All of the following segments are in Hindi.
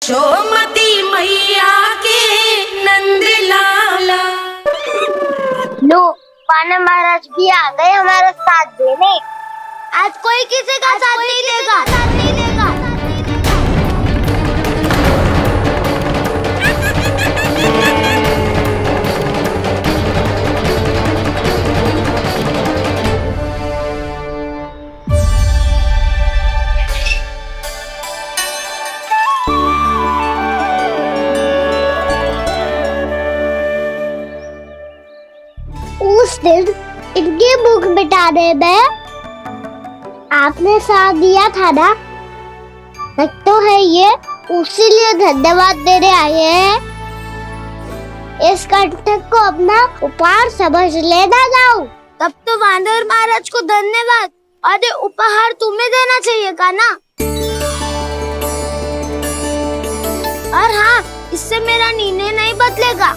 गोमती मैया के नंद लाला। लो, वानर महाराज भी आ गए हमारा साथ देने। आज कोई किसी का साथ नहीं देगा। उस दिन इनकी भूख मिटाने में आपने साथ दिया था ना, लगता है ये उसी लिए धन्यवाद देने आए हैं। इस कंटक को अपना उपहार समझ लेना जाओ। तब तो वानर महाराज को धन्यवाद और ये उपहार तुम्हें देना चाहिए का ना। और हाँ, इससे मेरा निर्णय नहीं बदलेगा।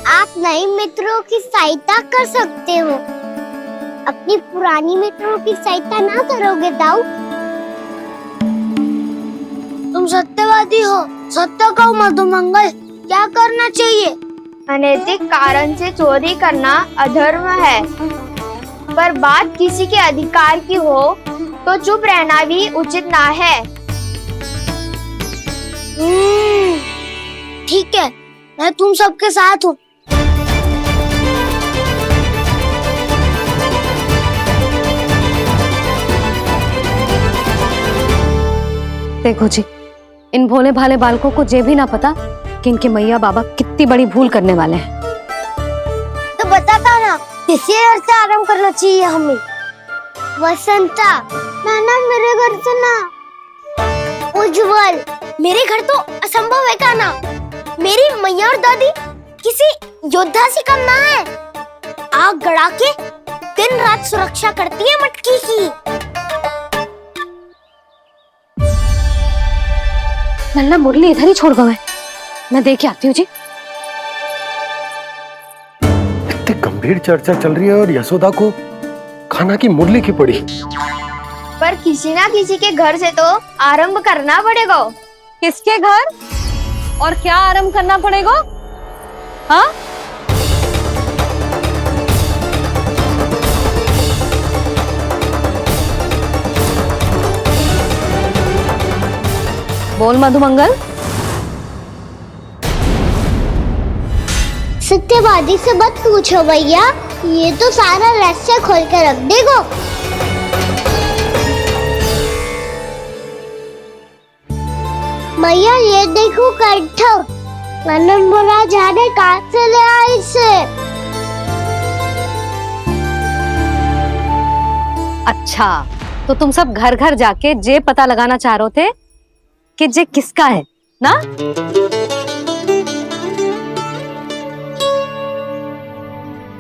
आप नए मित्रों की सहायता कर सकते हो, अपनी पुरानी मित्रों की सहायता ना करोगे दाऊ। तुम सत्यवादी हो, सत्य कहो मधुमंगल, क्या करना चाहिए? अनैतिक कारण से चोरी करना अधर्म है, पर बात किसी के अधिकार की हो तो चुप रहना भी उचित ना है। ठीक है, मैं तुम सबके साथ हूँ। देखो जी, इन भोले भाले बालकों को ये भी ना पता कि इनके मैया बाबा कितनी बड़ी भूल करने वाले हैं। तो बताता ना, किसी घर से आरंभ करना चाहिए हमें। वसंता, नाना मेरे घर से ना। उज्जवल, मेरे घर तो असंभव है का ना। मेरी मैया और दादी किसी योद्धा से कम ना है। आग गड़ा के दिन रात सुरक्षा करती है मटकी की। नन्ना मुरली इधर ही छोड़ गए, मैं देख के आती हूँ जी। इतनी गंभीर चर्चा चल रही है और यशोदा को खाना की मुरली की पड़ी। पर किसी ना किसी के घर से तो आरंभ करना पड़ेगा। किसके घर और क्या आरंभ करना पड़ेगा? हाँ, बोल मधुमंगल। सत्यवादी से मत पूछो भैया, ये तो सारा रहस्य खोल के रख देगो। भैया ये देखो कंठ, वानर महाराज जाने कहाँ से ले आए इसे। अच्छा, तो तुम सब घर घर जाके जे पता लगाना चाह रहे थे कि जे किसका है ना?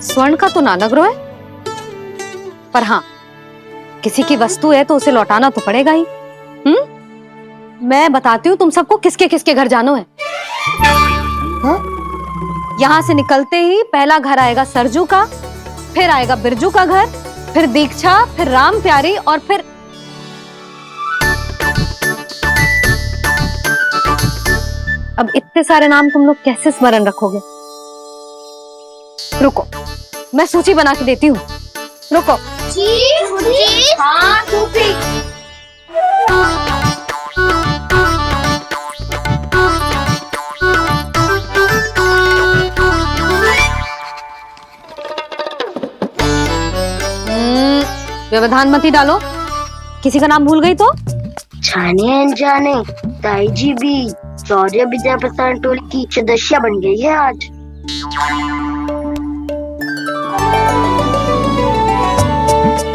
स्वर्ण का तो ना लग रहा है, पर हाँ, किसी की वस्तु है तो उसे लौटाना तो पड़ेगा ही। मैं बताती हूँ तुम सबको किसके किसके घर जानो है। यहाँ से निकलते ही पहला घर आएगा सरजू का, फिर आएगा बिरजू का घर, फिर दीक्षा, फिर राम प्यारी और फिर अब इतने सारे नाम तुम लोग कैसे स्मरण रखोगे? रुको, मैं सूची बना के देती हूँ। रुको। हाँ, व्यवधान मत ही डालो, किसी का नाम भूल गई तो? जाने अनजाने ताई जी भी शौर्य विद्या प्रसारण टोली की सदस्य बन गई है आज।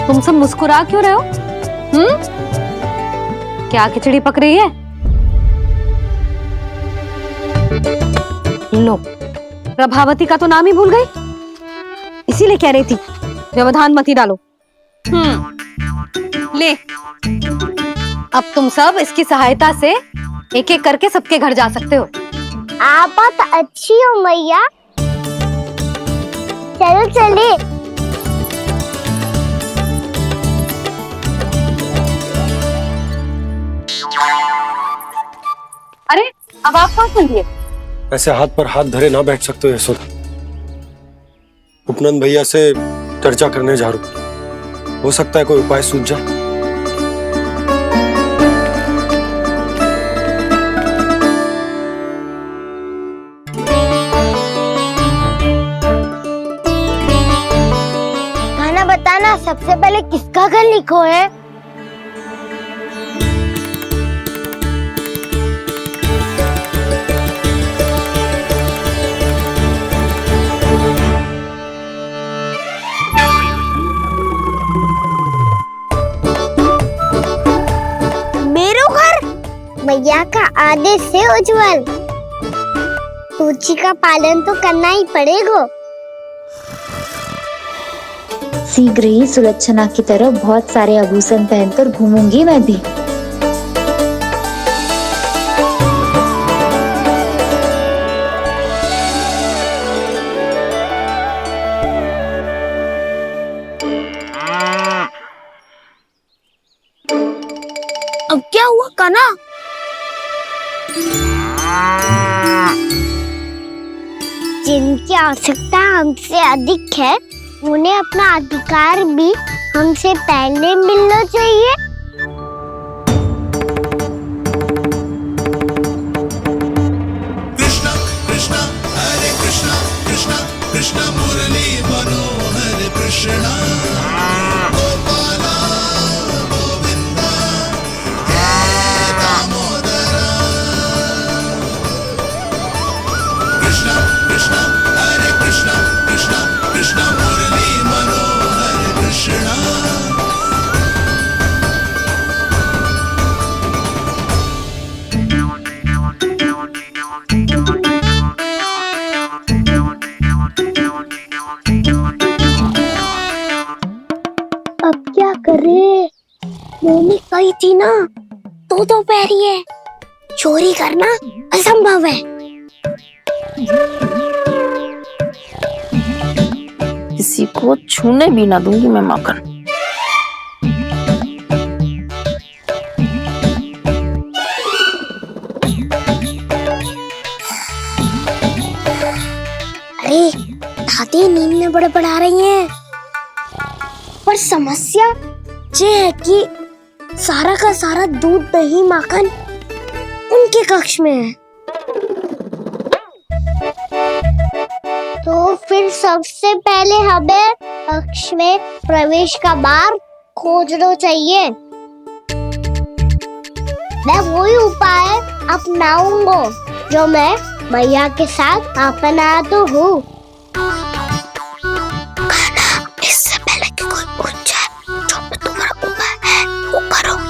तुम सब मुस्कुरा क्यों रहे हो? क्या खिचड़ी पक रही है? लो, प्रभावती का तो नाम ही भूल गई, इसीलिए कह रही थी व्यवधान मत ही डालो। ले, अब तुम सब इसकी सहायता से एक एक करके सबके घर जा सकते हो। आप तो अच्छी हो मैया, चलो चले। अरे अब आप कहाँ सुनिए? ऐसे हाथ पर हाथ धरे ना बैठ सकते हो यशोदा। उपनंद भैया से चर्चा करने जा रहा हूं, हो सकता है कोई उपाय सूझ जाए। खाना बताना, सबसे पहले किसका घर लिखो है? मेरो घर भैया का आदेश से उज्जवल, सूची का पालन तो करना ही पड़ेगा। शीघ्र ही सुलक्षणा की तरह बहुत सारे आभूषण पहनकर घूमूंगी मैं भी। अब क्या हुआ कान्हा? जिनकी आवश्यकता हमसे अधिक है, उन्हें अपना अधिकार भी हमसे पहले मिलना चाहिए। कृष्णा कृष्णा हरे कृष्णा कृष्णा कृष्णा मुरली मनोहर कृष्णा गोपाला गोविंदा हे दामोदरा। कृष्णा कृष्णा हरे कृष्णा कृष्णा कृष्णा मुरली मनोहर कृष्णा। अब क्या करे? मम्मी कही थी ना, दो पैरी है, चोरी करना असंभव है। किसी को छूने भी ना दूंगी मैं माखन। अरे दादी नींद में बड़बड़ा रही हैं, पर समस्या ये है कि सारा का सारा दूध दही माखन उनके कक्ष में है। तो फिर सबसे पहले हमें कक्ष में प्रवेश का मार्ग खोजना चाहिए। मैं वही उपाय अपनाऊंगा जो मैं भैया के साथ अपना तो हूँ। इससे पहले कि कोई पूछ जाए, जो भी तुम्हारा उपाय है वो करो।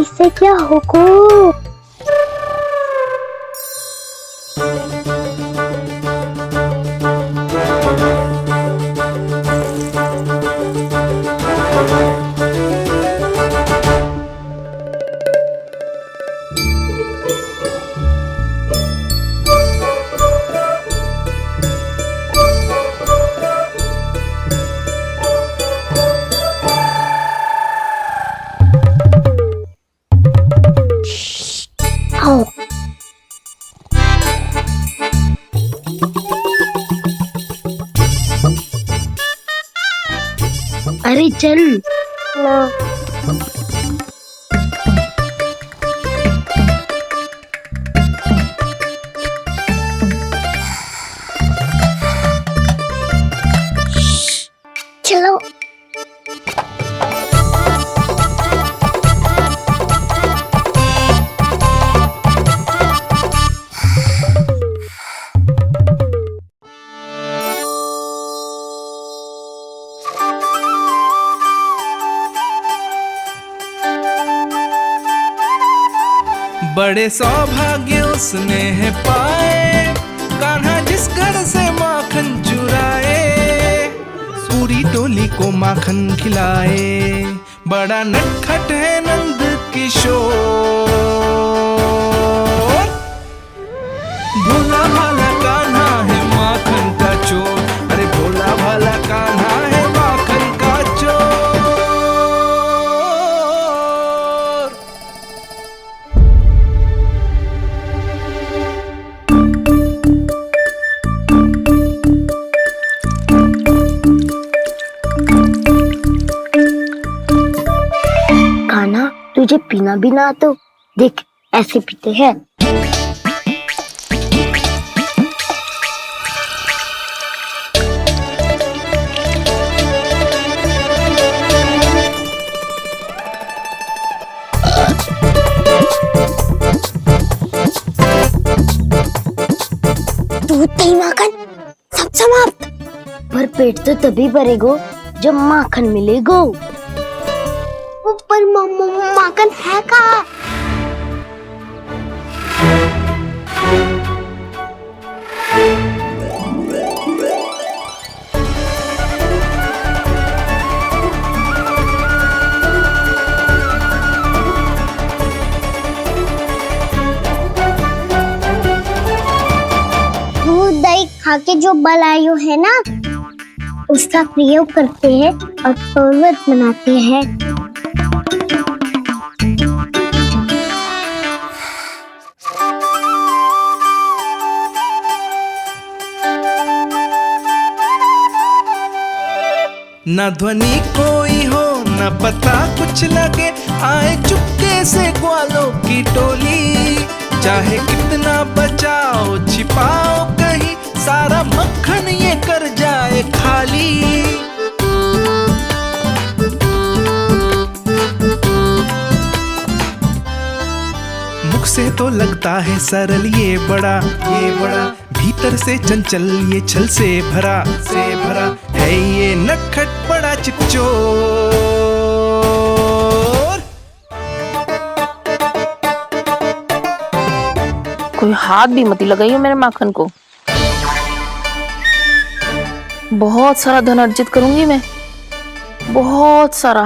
इससे क्या होगा? आओ। अरे चल ना। चलो। बड़े सौभाग्य उसने है पाए, कान्हा जिस घर से को माखन खिलाए, बड़ा नटखट है नंद किशोर। भोला भाला कान्हा है माखन का चोर, अरे भोला भाला कान्हा है माखन का चोर। कान्हा, तुझे पीना भी ना तो देख ऐसे पीते हैं। दूध दही माखन सब समाप्त। पर पेट तो तभी भरेगो जब माखन मिलेगो। ऊपर माखन है कहाँ? दूध दही खा के जो बलायु है ना, उसका प्रयोग करते हैं और पर्वत बनाते हैं। न ध्वनि कोई हो न पता कुछ लगे, आए चुपके से ग्वालों की टोली। चाहे कितना बचाओ छिपाओ कहीं, सारा मक्खन ये कर जाए खाली। मुख से तो लगता है सरल ये बड़ा भीतर से चंचल ये छल से भरा है ये नटखट बड़ा चिकचोर। कोई हाथ भी मत लगाइयो मेरे माखन को। बहुत सारा धन अर्जित करूंगी मैं, बहुत सारा।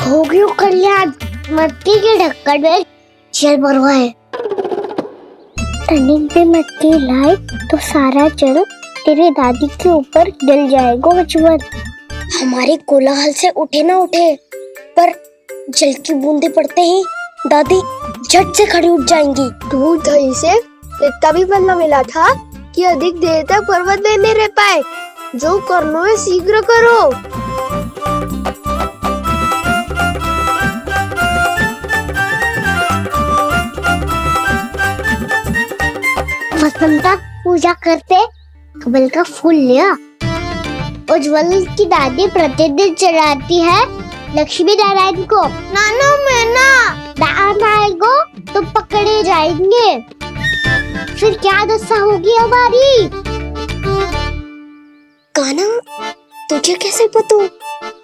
हो गयो कल्याण, मट्टी के ढक्कन में जल भरवा है। टर्निंग पे मट्टी लाई तो सारा जल तेरे दादी के ऊपर डल जाएगा बचवन। हमारे कोलाहल से उठे ना उठे, पर जल की बूंदे पड़ते ही दादी झट से खड़ी उठ जाएंगी। दूध दही से इतना भी बदला मिला था कि अधिक देर तक पर्वत में नहीं रह पाए। जो करना है शीघ्र करो। वसंता पूजा करते कमल का फूल लिया। उज्जवल की दादी प्रतिदिन चढ़ाती है लक्ष्मी नारायण को। नानो मैं ना आएगो तो पकड़े जाएंगे। फिर क्या दशा होगी हमारी? कान्हा, तुझे कैसे पता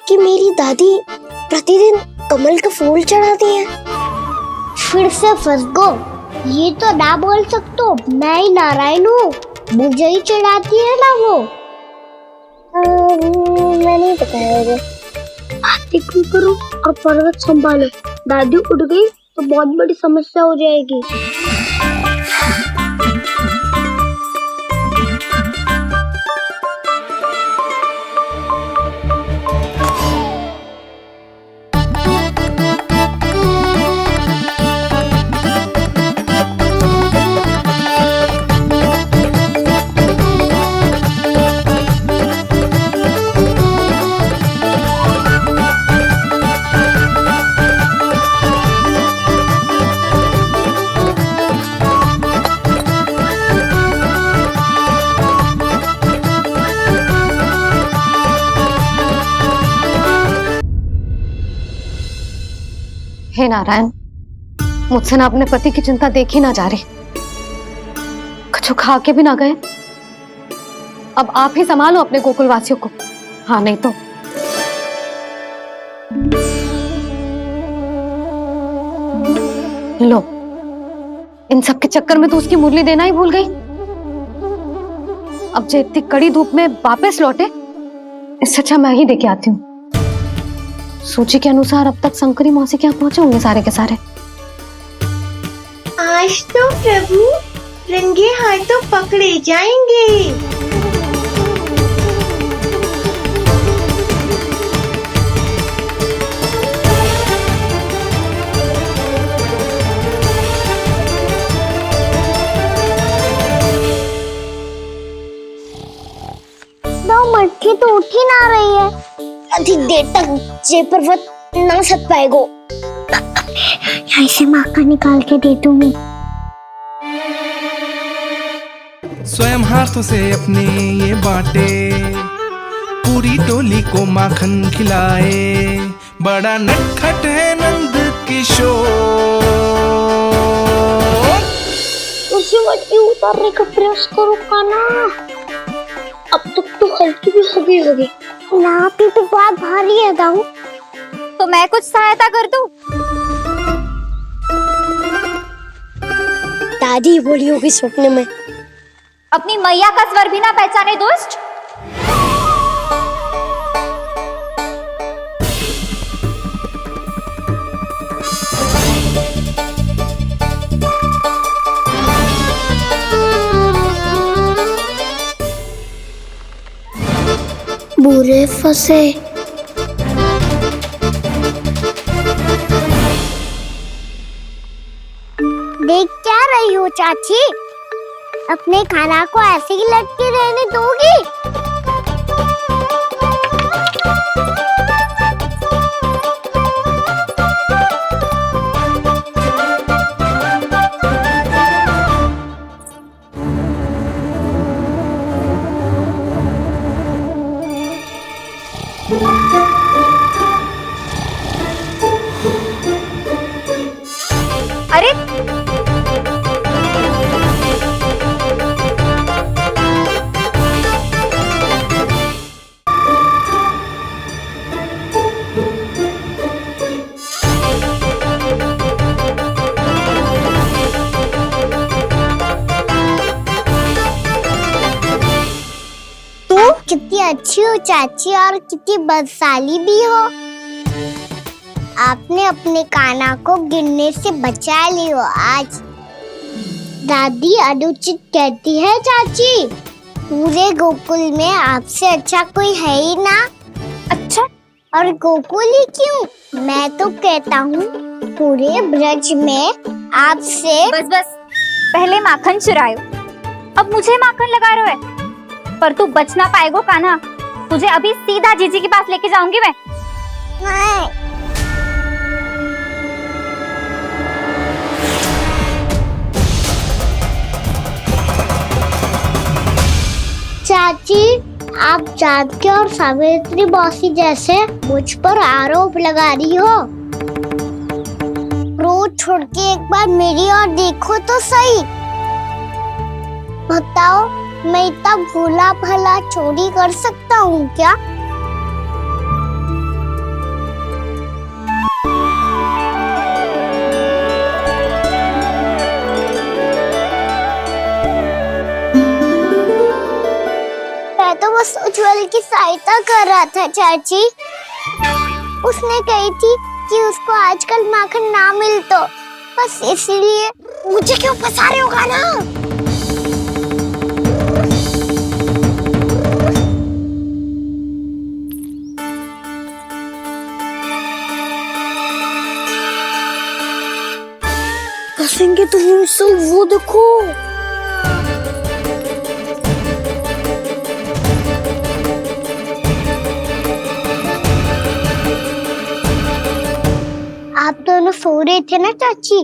कि मेरी दादी प्रतिदिन कमल का फूल चढ़ाती है? फिर से फंस गो। ये तो ना बोल सकते, मैं ही नारायण हूँ, मुझे ही चढ़ाती है ना वो। मैं नहीं बताया। आरती करो और पर्वत संभालो। दादी उठ गई तो बहुत बड़ी समस्या हो जाएगी। हे नारायण, मुझसे ना अपने पति की चिंता देखी ना जा रही। कुछ खा के भी ना गए। अब आप ही संभालो अपने गोकुलवासियों को। हाँ, नहीं तो लो, इन सब के चक्कर में तो उसकी मुरली देना ही भूल गई। अब जो इतनी कड़ी धूप में वापस लौटे, इससे अच्छा मैं ही देके आती हूँ। सूची के अनुसार अब तक शंकरी मौसी के यहाँ पहुंचे होंगे सारे के सारे। आज तो प्रभु रंगे हाथों पकड़े जाएंगे। मटकी तो उठ ही ना रही है। अधिक देर तक जे पर्वत ना सक पाएगो। यहाँ से माखन निकाल के दे दूंगी। स्वयं हाथों से अपने ये बांटे, पूरी टोली को माखन खिलाए, बड़ा नटखट है नंद किशोर। उसे मटकी उतारने का प्रयास करो काना। अब तक तो हल्की भी होगी। नापी तो बहुत भारी है दाऊ। तो मैं कुछ सहायता कर दूं? दादी बोली होगी सपने में। अपनी मैया का स्वर भी ना पहचाने दुष्ट। बुरे फंसे। देख क्या रही हो चाची? अपने खाना को ऐसे ही लटके रहने दोगी? अरे कितनी अच्छी हो चाची और कितनी बदसाली भी हो। आपने अपने काना को गिरने से बचा ली हो आज। दादी अनुचित कहती है चाची, पूरे गोकुल में आपसे अच्छा कोई है ही ना। अच्छा, और गोकुल ही क्यों, मैं तो कहता हूँ पूरे ब्रज में आपसे। बस पहले माखन चुरायो, अब मुझे माखन लगा रहे हो। पर तू बच ना पाएगो कान्हा, तुझे अभी सीधा जीजी के पास लेके जाऊंगी मैं। चाची, आप जानकी और सावित्री मौसी जैसे मुझ पर आरोप लगा रही हो। रोज छोड़ के एक बार मेरी ओर देखो तो सही। बताओ, मैं इतना भोला भला चोरी कर सकता हूँ क्या? मैं तो बस उज्जवल की सहायता कर रहा था चाची। उसने कही थी कि उसको आजकल माखन ना मिल तो बस इसलिए। मुझे क्यों फंसा रहे हो ना? फंसेंगे तो मुझसे, वो देखो। आप दोनों सो रहे थे ना चाची,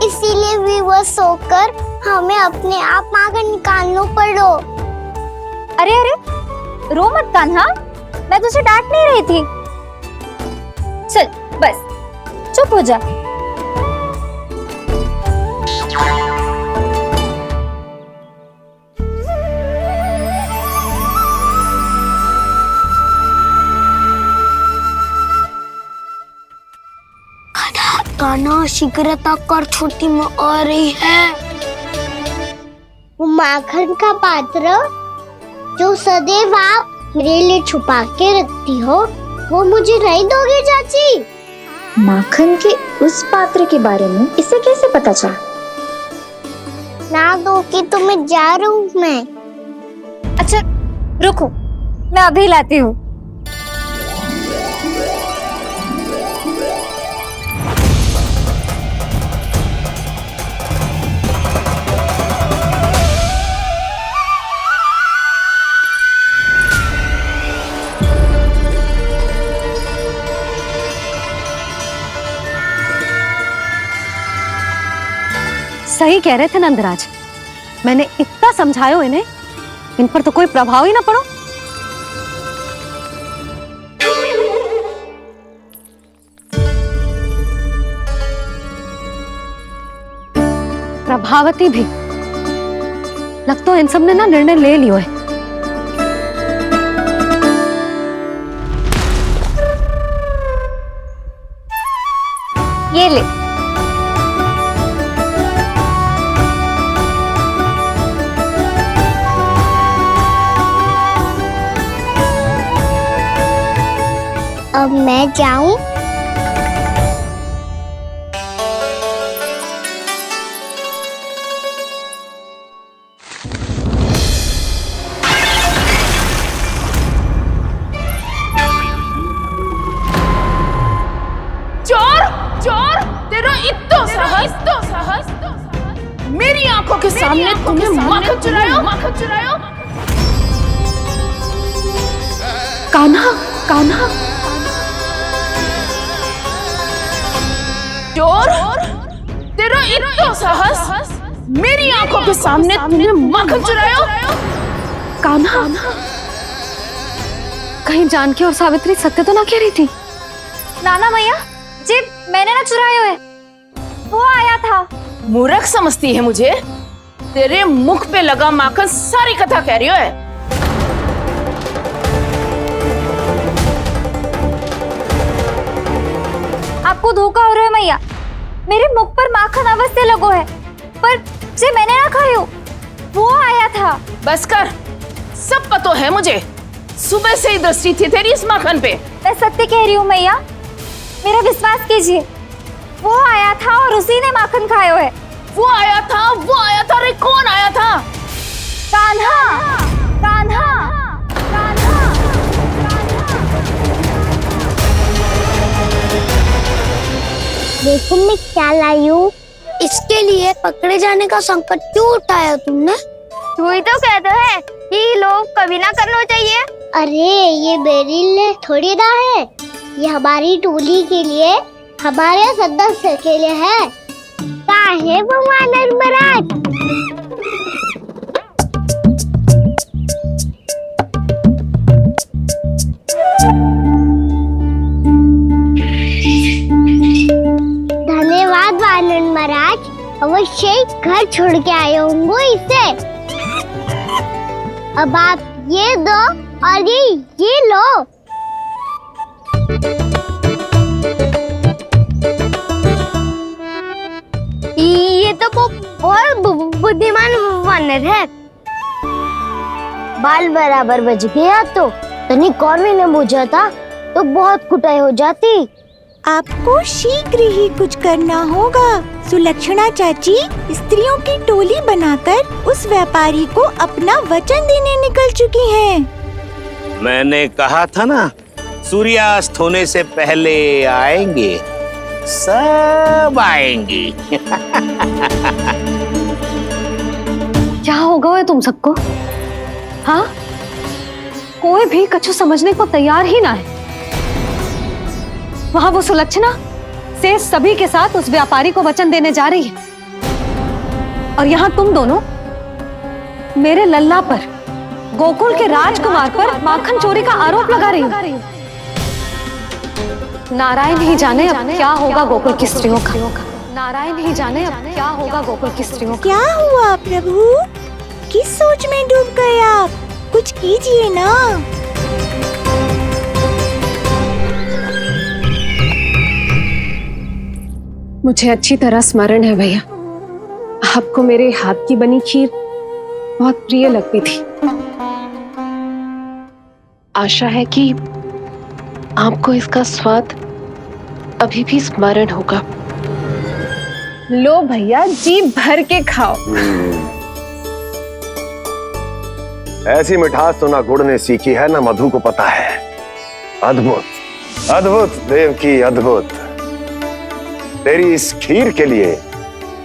इसीलिए भी वो सोकर हमें अपने आप माखन निकालना पड़ो। अरे रो मत कान्हा, मैं तुझे डांट नहीं रही थी। चल बस चुप हो जा। कान्हा शीघ्रता कर, छोटी माँ आ रही है। वो माखन का पात्र जो सदैव आप मेरे लिए छुपा के रखती हो वो मुझे नहीं दोगे चाची? माखन के उस पात्र के बारे में इसे कैसे पता चला? ना दो कि तो मैं जा रहा हूँ मैं। अच्छा रुको, मैं अभी लाती हूँ। सही कह रहे थे नंदराज, मैंने इतना समझायो इन्हें, इन पर तो कोई प्रभाव ही ना पड़ो। प्रभावती भी लग तो इन सब ने ना निर्णय ले लियो है। ये ले। अब मैं जाऊं? चोर चोर, तेरा इत्तो साहस मेरी आंखों के सामने तुमने माखन चुरायो। कान्हा कान्हा, चोर, तेरा इतना साहस, मेरी आंखों के सामने तुमने माखन चुरायो। कान्हा, कहीं जानकी और सावित्री सत्य तो ना कह रही थी? नाना मैया जी, मैंने ना चुरायो है, वो आया था। मूर्ख समझती है मुझे? तेरे मुख पे लगा माखन सारी कथा कह रही है। आपको धोखा हो रहा है मैया, मेरे मुख पर माखन अवश्य लगो है, पर जे मैंने ना खायो, वो आया था। बस कर, सब पतो है मुझे, सुबह से ही दृष्टि थी तेरी इस माखन पे। मैं सत्य कह रही हूँ मैया, मेरा विश्वास कीजिए, वो आया था और उसी ने माखन खायो है। वो आया था रे, कौन आया था? कान्हा कान्हा कान्हा। देखो मैं क्या लाई हूँ। इसके लिए पकड़े जाने का संकट क्यों उठाया तुमने? तू ही तो कहते है कि लोग कभी ना करना चाहिए। अरे ये मेरे लिए थोड़ी ना है, ये हमारी टोली के लिए, हमारे सदस्य के लिए है। काहे भगवान महाराज? धन्यवाद वानर महाराज, अवश्य घर छोड़ के आए होंगे इसे। अब आप ये दो और ये लो। ये तो बहुत बुद्धिमान वानर है। बाल बराबर बज गया तो तनिक और भी न बुझा था तो बहुत कुटाई हो जाती। आपको शीघ्र ही कुछ करना होगा। सुलक्षणा चाची स्त्रियों की टोली बनाकर उस व्यापारी को अपना वचन देने निकल चुकी हैं। मैंने कहा था ना, सूर्यास्त होने से पहले आएंगे, सब आएंगे। क्या होगा है तुम सबको? हाँ, कोई भी कछु समझने को तैयार ही ना है। वहां वो सुलक्षणा से सभी के साथ उस व्यापारी को वचन देने जा रही है, और यहाँ तुम दोनों मेरे लल्ला पर, गोकुल के राजकुमार पर माखन चोरी का आरोप लगा रही हो। नारायण ही जाने अब क्या होगा गोकुल की स्त्रियों का। नारायण ही जाने अब क्या होगा गोकुल की स्त्रियों का। क्या हुआ प्रभु? किस सोच में डूब गए आप? कुछ कीजिए ना। मुझे अच्छी तरह स्मरण है भैया, आपको मेरे हाथ की बनी खीर बहुत प्रिय लगती थी। आशा है कि आपको इसका स्वाद अभी भी स्मरण होगा। लो भैया, जी भर के खाओ। ऐसी मिठास तो ना गुड़ ने सीखी है ना मधु को पता है। अद्भुत, अद्भुत देवकी, अद्भुत। तेरी इस खीर के लिए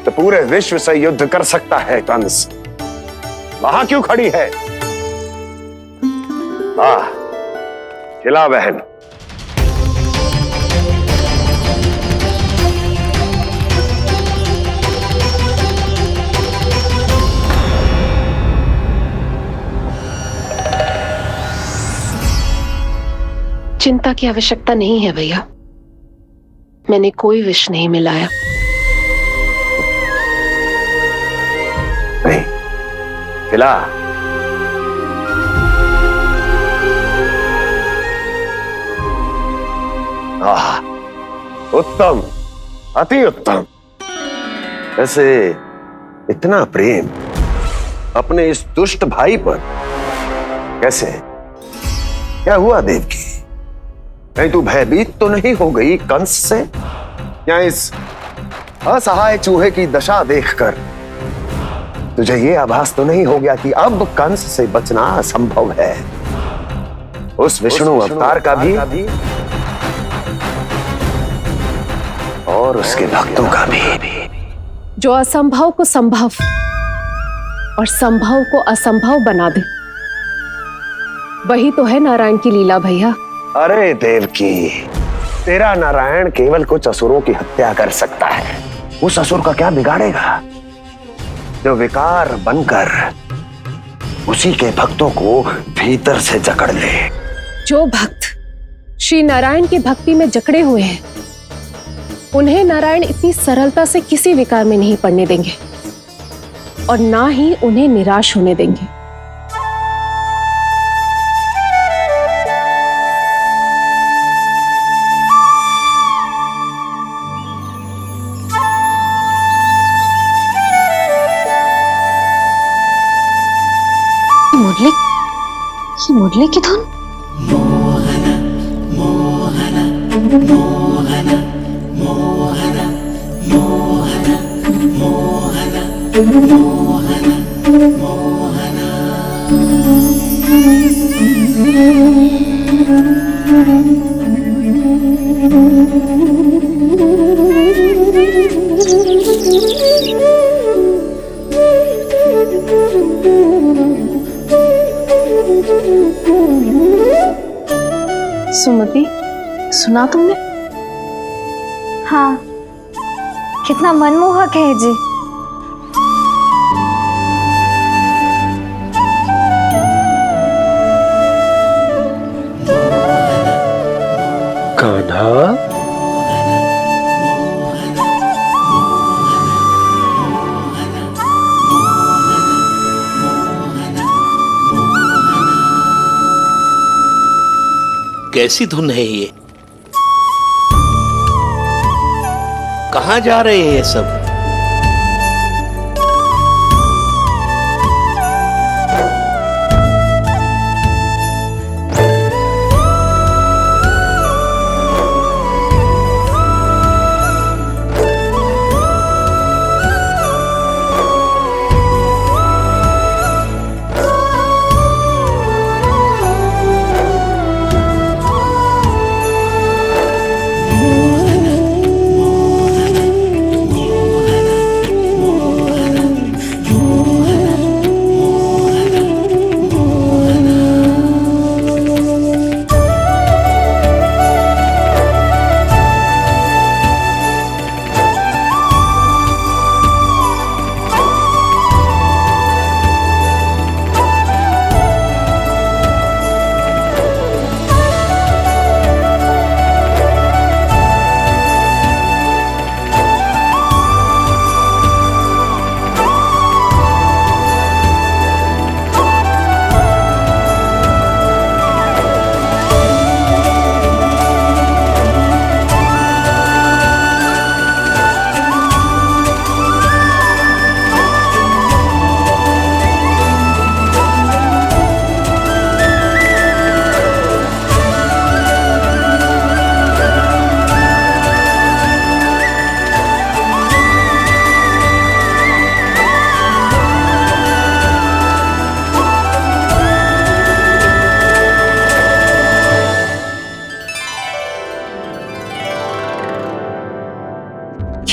तो पूरे विश्व से युद्ध कर सकता है कंस। वहां क्यों खड़ी है? वाह, खिला बहन। चिंता की आवश्यकता नहीं है भैया, मैंने कोई विष नहीं मिलाया। नहीं, खिला। आह, उत्तम, अति उत्तम। वैसे इतना प्रेम अपने इस दुष्ट भाई पर कैसे? क्या हुआ देवकी? कहीं तू भयभीत तो नहीं हो गई कंस से? या इस असहाय चूहे की दशा देखकर तुझे ये आभास तो नहीं हो गया कि अब कंस से बचना असंभव है? उस विष्णु अवतार का भी और उसके भक्तों का भी। जो असंभव को संभव और संभव को असंभव बना दे, वही तो है नारायण की लीला भैया। अरे देवकी, तेरा नारायण केवल कुछ असुरों की हत्या कर सकता है। उस असुर का क्या बिगाड़ेगा जो विकार बनकर उसी के भक्तों को भीतर से जकड़ ले। जो भक्त श्री नारायण की भक्ति में जकड़े हुए हैं, उन्हें नारायण इतनी सरलता से किसी विकार में नहीं पड़ने देंगे और ना ही उन्हें निराश होने देंगे। मुरली की धुन। सुमति, सुना तुमने? हाँ, कितना मनमोहक है जी। कान्हा, कैसी धुन है ये? कहाँ जा रहे हैं ये सब?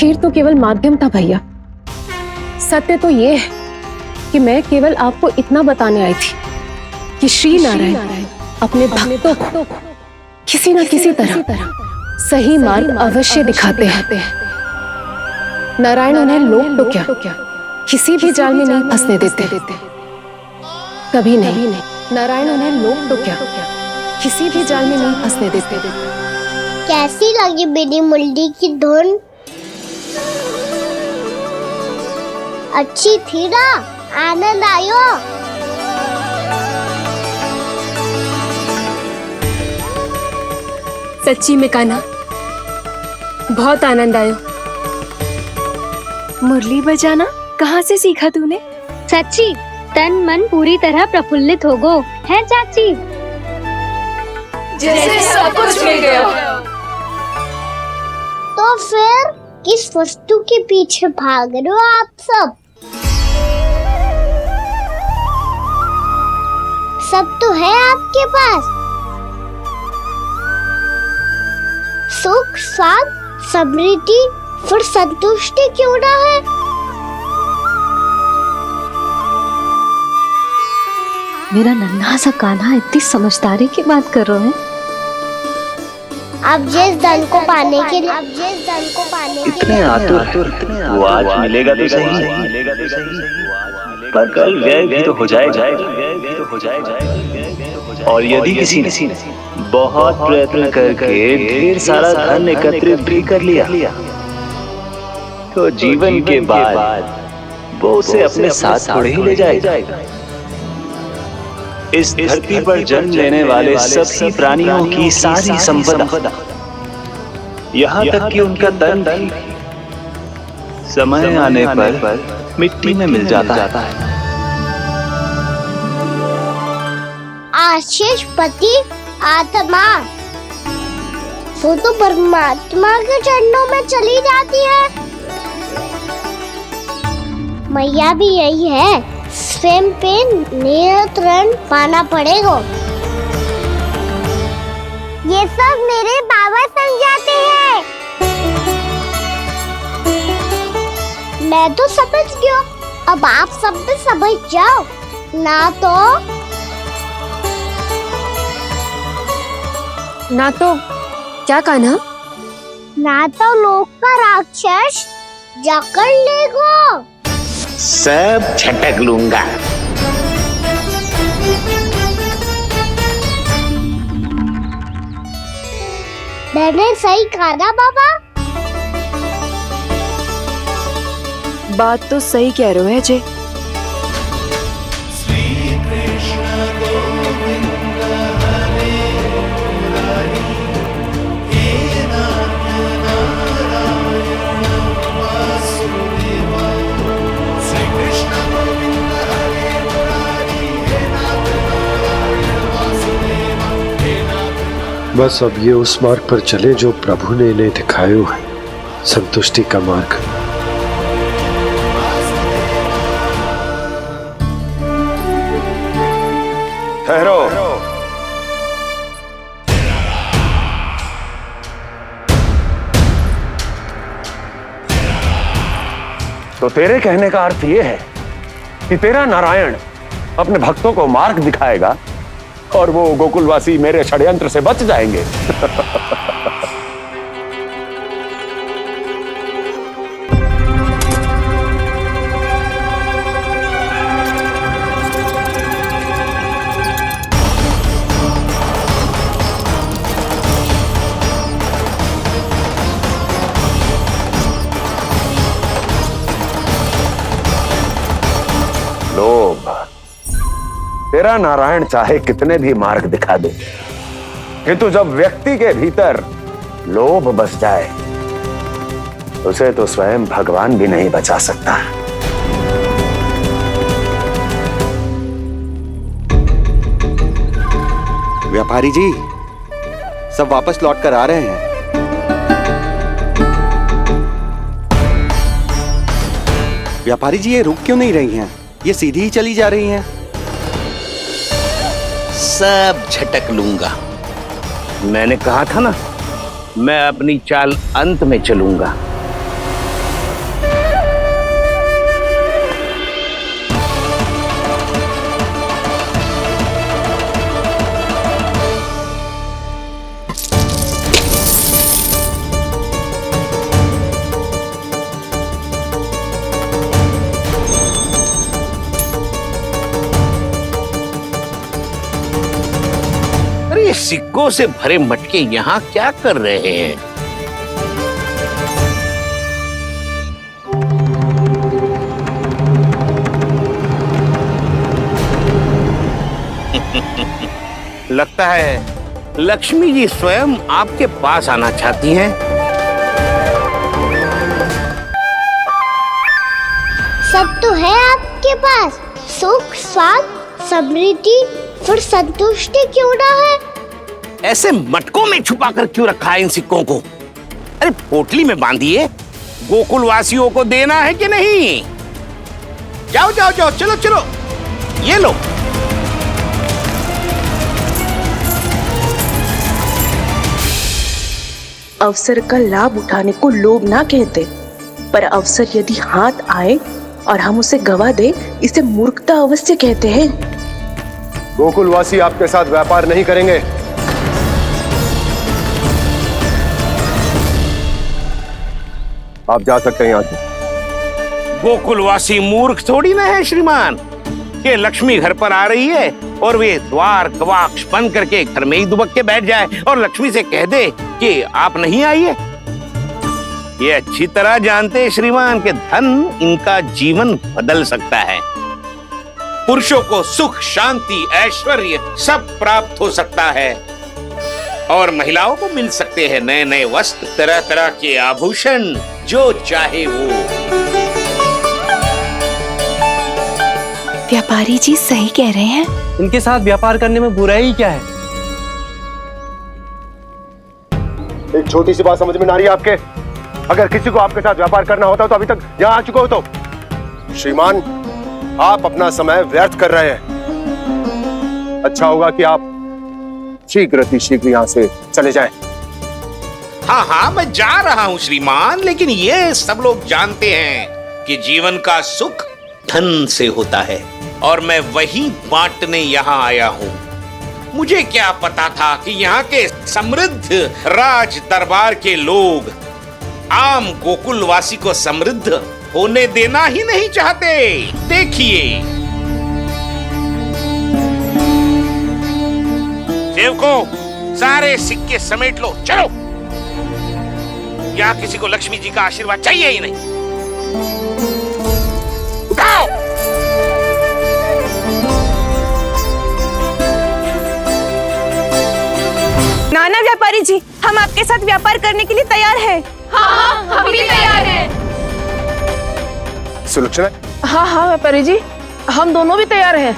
शमशीर तो केवल माध्यम था भैया। सत्य तो ये है कि मैं केवल आपको इतना बताने आई थी कि श्री नारायण अपने भक्तों को किसी न किसी तरह सही मार्ग अवश्य दिखाते हैं। नारायण उन्हें लोक तो क्या किसी भी जाल में नहीं फंसने देते, कभी नहीं। नारायण उन्हें लोक तो क्या किसी भी जाल में नहीं फंसने देते। कैसी लगी मेरी मुंडी की धुन? अच्छी थी ना? आनंद आयो? सच्ची में कान्हा, बहुत आनंद आयो। मुरली बजाना कहाँ से सीखा तूने? सच्ची तन मन पूरी तरह प्रफुल्लित हो गो है चाची। जैसे सब कुछ मिल गया। तो फिर किस वस्तु के पीछे भाग रहे हो आप सब? सब तो है आपके पास। सुख, स्वाद, समृद्धि, फिर संतुष्टि क्यों ना है? मेरा नन्हा सा कान्हा इतनी समझदारी की बात कर रहे हैं। अब जिस धन को पाने के लिए इतने आतुर वो आज मिलेगा तो सही, पर कल व्यय भी तो हो जाएगा। और यदि किसी ने बहुत प्रयत्न करके ढेर सारा धन एकत्रित भी कर लिया तो जीवन के बाद वो उसे अपने साथ थोड़े ही ले जाएगा। इस धरती पर जन्म लेने वाले सभी प्राणियों की सारी संपदा, यहाँ तक कि उनका तन भी समय आने पर मिट्टी में मिल जाता है। आशीष पति आत्मा वो तो परमात्मा के चरणों में चली जाती है। मैया भी यही है, स्वयं पे नियंत्रण पाना पड़ेगा। ये सब मेरे बाबा समझाते हैं। मैं तो समझ गया, अब आप सब भी समझ जाओ ना तो क्या कान्हा? ना तो लोक का राक्षस जकड़ लेगा। सब झटक लूंगा। मैंने सही कहा ना बाबा? बात तो सही कह रहे हो है जे। बस अब ये उस मार्ग पर चले जो प्रभु ने इन्हें दिखाया है, संतुष्टि का मार्ग। ठहरो। तो तेरे कहने का अर्थ यह है कि तेरा नारायण अपने भक्तों को मार्ग दिखाएगा और वो गोकुलवासी मेरे षड्यंत्र से बच जाएंगे। लोभ, तेरा नारायण चाहे कितने भी मार्ग दिखा दे, किंतु जब व्यक्ति के भीतर लोभ बस जाए उसे तो स्वयं भगवान भी नहीं बचा सकता। व्यापारी जी सब वापस लौट कर आ रहे हैं। व्यापारी जी ये रुक क्यों नहीं रही हैं? ये सीधी ही चली जा रही हैं। सब झटक लूंगा। मैंने कहा था ना, मैं अपनी चाल अंत में चलूंगा। सिक्कों से भरे मटके यहाँ क्या कर रहे हैं? लगता है लक्ष्मी जी स्वयं आपके पास आना चाहती हैं। सब तो है आपके पास, सुख, स्वाद, समृद्धि, फिर संतुष्टि क्यों ना है? ऐसे मटकों में छुपा कर क्यों रखा है इन सिक्कों को? अरे पोटली में बांधिए, गोकुल वासियों को देना है कि नहीं? जाओ जाओ जाओ, चलो चलो, ये लो। अवसर का लाभ उठाने को लोभ ना कहते, पर अवसर यदि हाथ आए और हम उसे गवा दे, इसे मूर्खता अवश्य कहते हैं। गोकुलवासी आपके साथ व्यापार नहीं करेंगे। आप जा सकते हैं यहाँ से। गोकुलवासी मूर्ख थोड़ी ना है श्रीमान, कि लक्ष्मी घर पर आ रही है और वे द्वार गवाक्ष बंद करके घर में ही दुबक के बैठ जाए और लक्ष्मी से कह दे कि आप नहीं आइए। ये अच्छी तरह जानते हैं श्रीमान कि धन इनका जीवन बदल सकता है। पुरुषों को सुख, शांति, ऐश्वर्य सब प्राप्त हो सकता है और महिलाओं को मिल सकते हैं नए नए वस्त्र, तरह तरह के आभूषण, जो चाहे वो। व्यापारी जी सही कह रहे हैं। इनके साथ व्यापार करने में बुराई क्या है? एक छोटी सी बात समझ में ना रही है आपके? अगर किसी को आपके साथ व्यापार करना होता तो अभी तक यहाँ आ चुके हो। तो श्रीमान, आप अपना समय व्यर्थ कर रहे हैं। अच्छा होगा कि आप शीघ्र यहाँ से चले जाएं। हाँ हाँ, मैं जा रहा हूँ श्रीमान, लेकिन ये सब लोग जानते हैं कि जीवन का सुख धन से होता है और मैं वही बांटने यहाँ आया हूँ। मुझे क्या पता था कि यहाँ के समृद्ध राज दरबार के लोग आम गोकुलवासी को समृद्ध होने देना ही नहीं चाहते। देखिए सेवकों, सारे सिक्के समेट लो, चलो। यहाँ किसी को लक्ष्मी जी का आशीर्वाद चाहिए ही नहीं। उठाओ। नाना व्यापारी जी, हम आपके साथ व्यापार करने के लिए तैयार हैं। हाँ, हम भी तैयार हैं। सुलक्षणा? हाँ हाँ व्यापारी जी, हम दोनों भी तैयार हैं।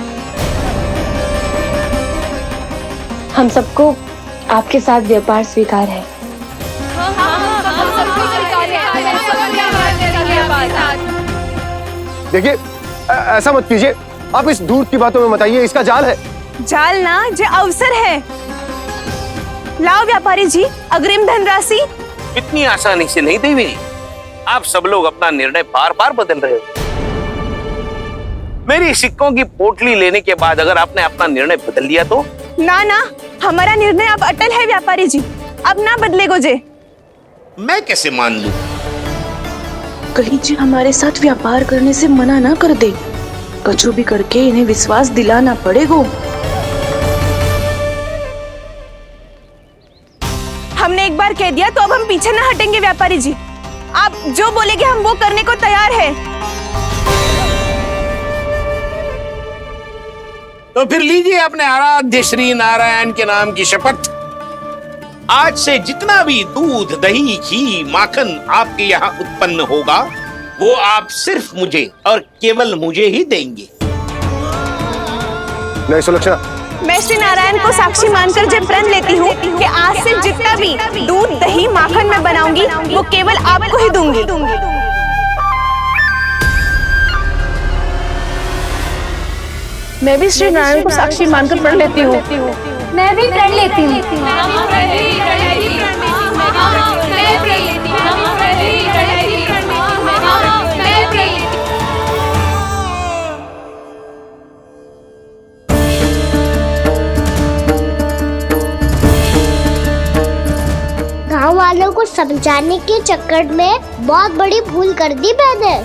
हम सबको आपके साथ व्यापार स्वीकार है। देखिए, ऐसा मत कीजिए। आप इस दूध की बातों में मत आइए, इसका जाल है। जाल ना, जो अवसर है। लाओ व्यापारी जी, अग्रिम धनराशि। इतनी आसानी से नहीं देवी जी। आप सब लोग अपना निर्णय बार बार बदल रहे हो। मेरी सिक्कों की पोटली लेने के बाद अगर आपने अपना निर्णय बदल दिया तो? ना ना, हमारा निर्णय अब अटल है व्यापारी जी, अब ना बदलेगो जे। मैं कैसे मान लूं? कहीं जी हमारे साथ व्यापार करने से मना ना कर दे। कछु भी करके इन्हें विश्वास दिलाना पड़ेगा। हमने एक बार कह दिया तो अब हम पीछे ना हटेंगे व्यापारी जी। आप जो बोलेंगे हम वो करने को तैयार है। तो फिर लीजिए अपने आराध्य श्री नारायण के नाम की शपथ। आज से जितना भी दूध, दही, घी, माखन आपके यहाँ उत्पन्न होगा वो आप सिर्फ मुझे और केवल मुझे ही देंगे। नहीं सुलक्षणा, मैं श्री नारायण को साक्षी मानकर जब प्रण लेती हूँ कि आज से जितना भी दूध, दही, माखन मैं बनाऊंगी वो केवल आपको ही दूंगी। मैं भी श्री नारायण को साक्षी मानकर प्रण लेती हूँ। मैं भी प्रण लेती हूँ। गांव वालों को समझाने के चक्कर में बहुत बड़ी भूल कर दी मैंने।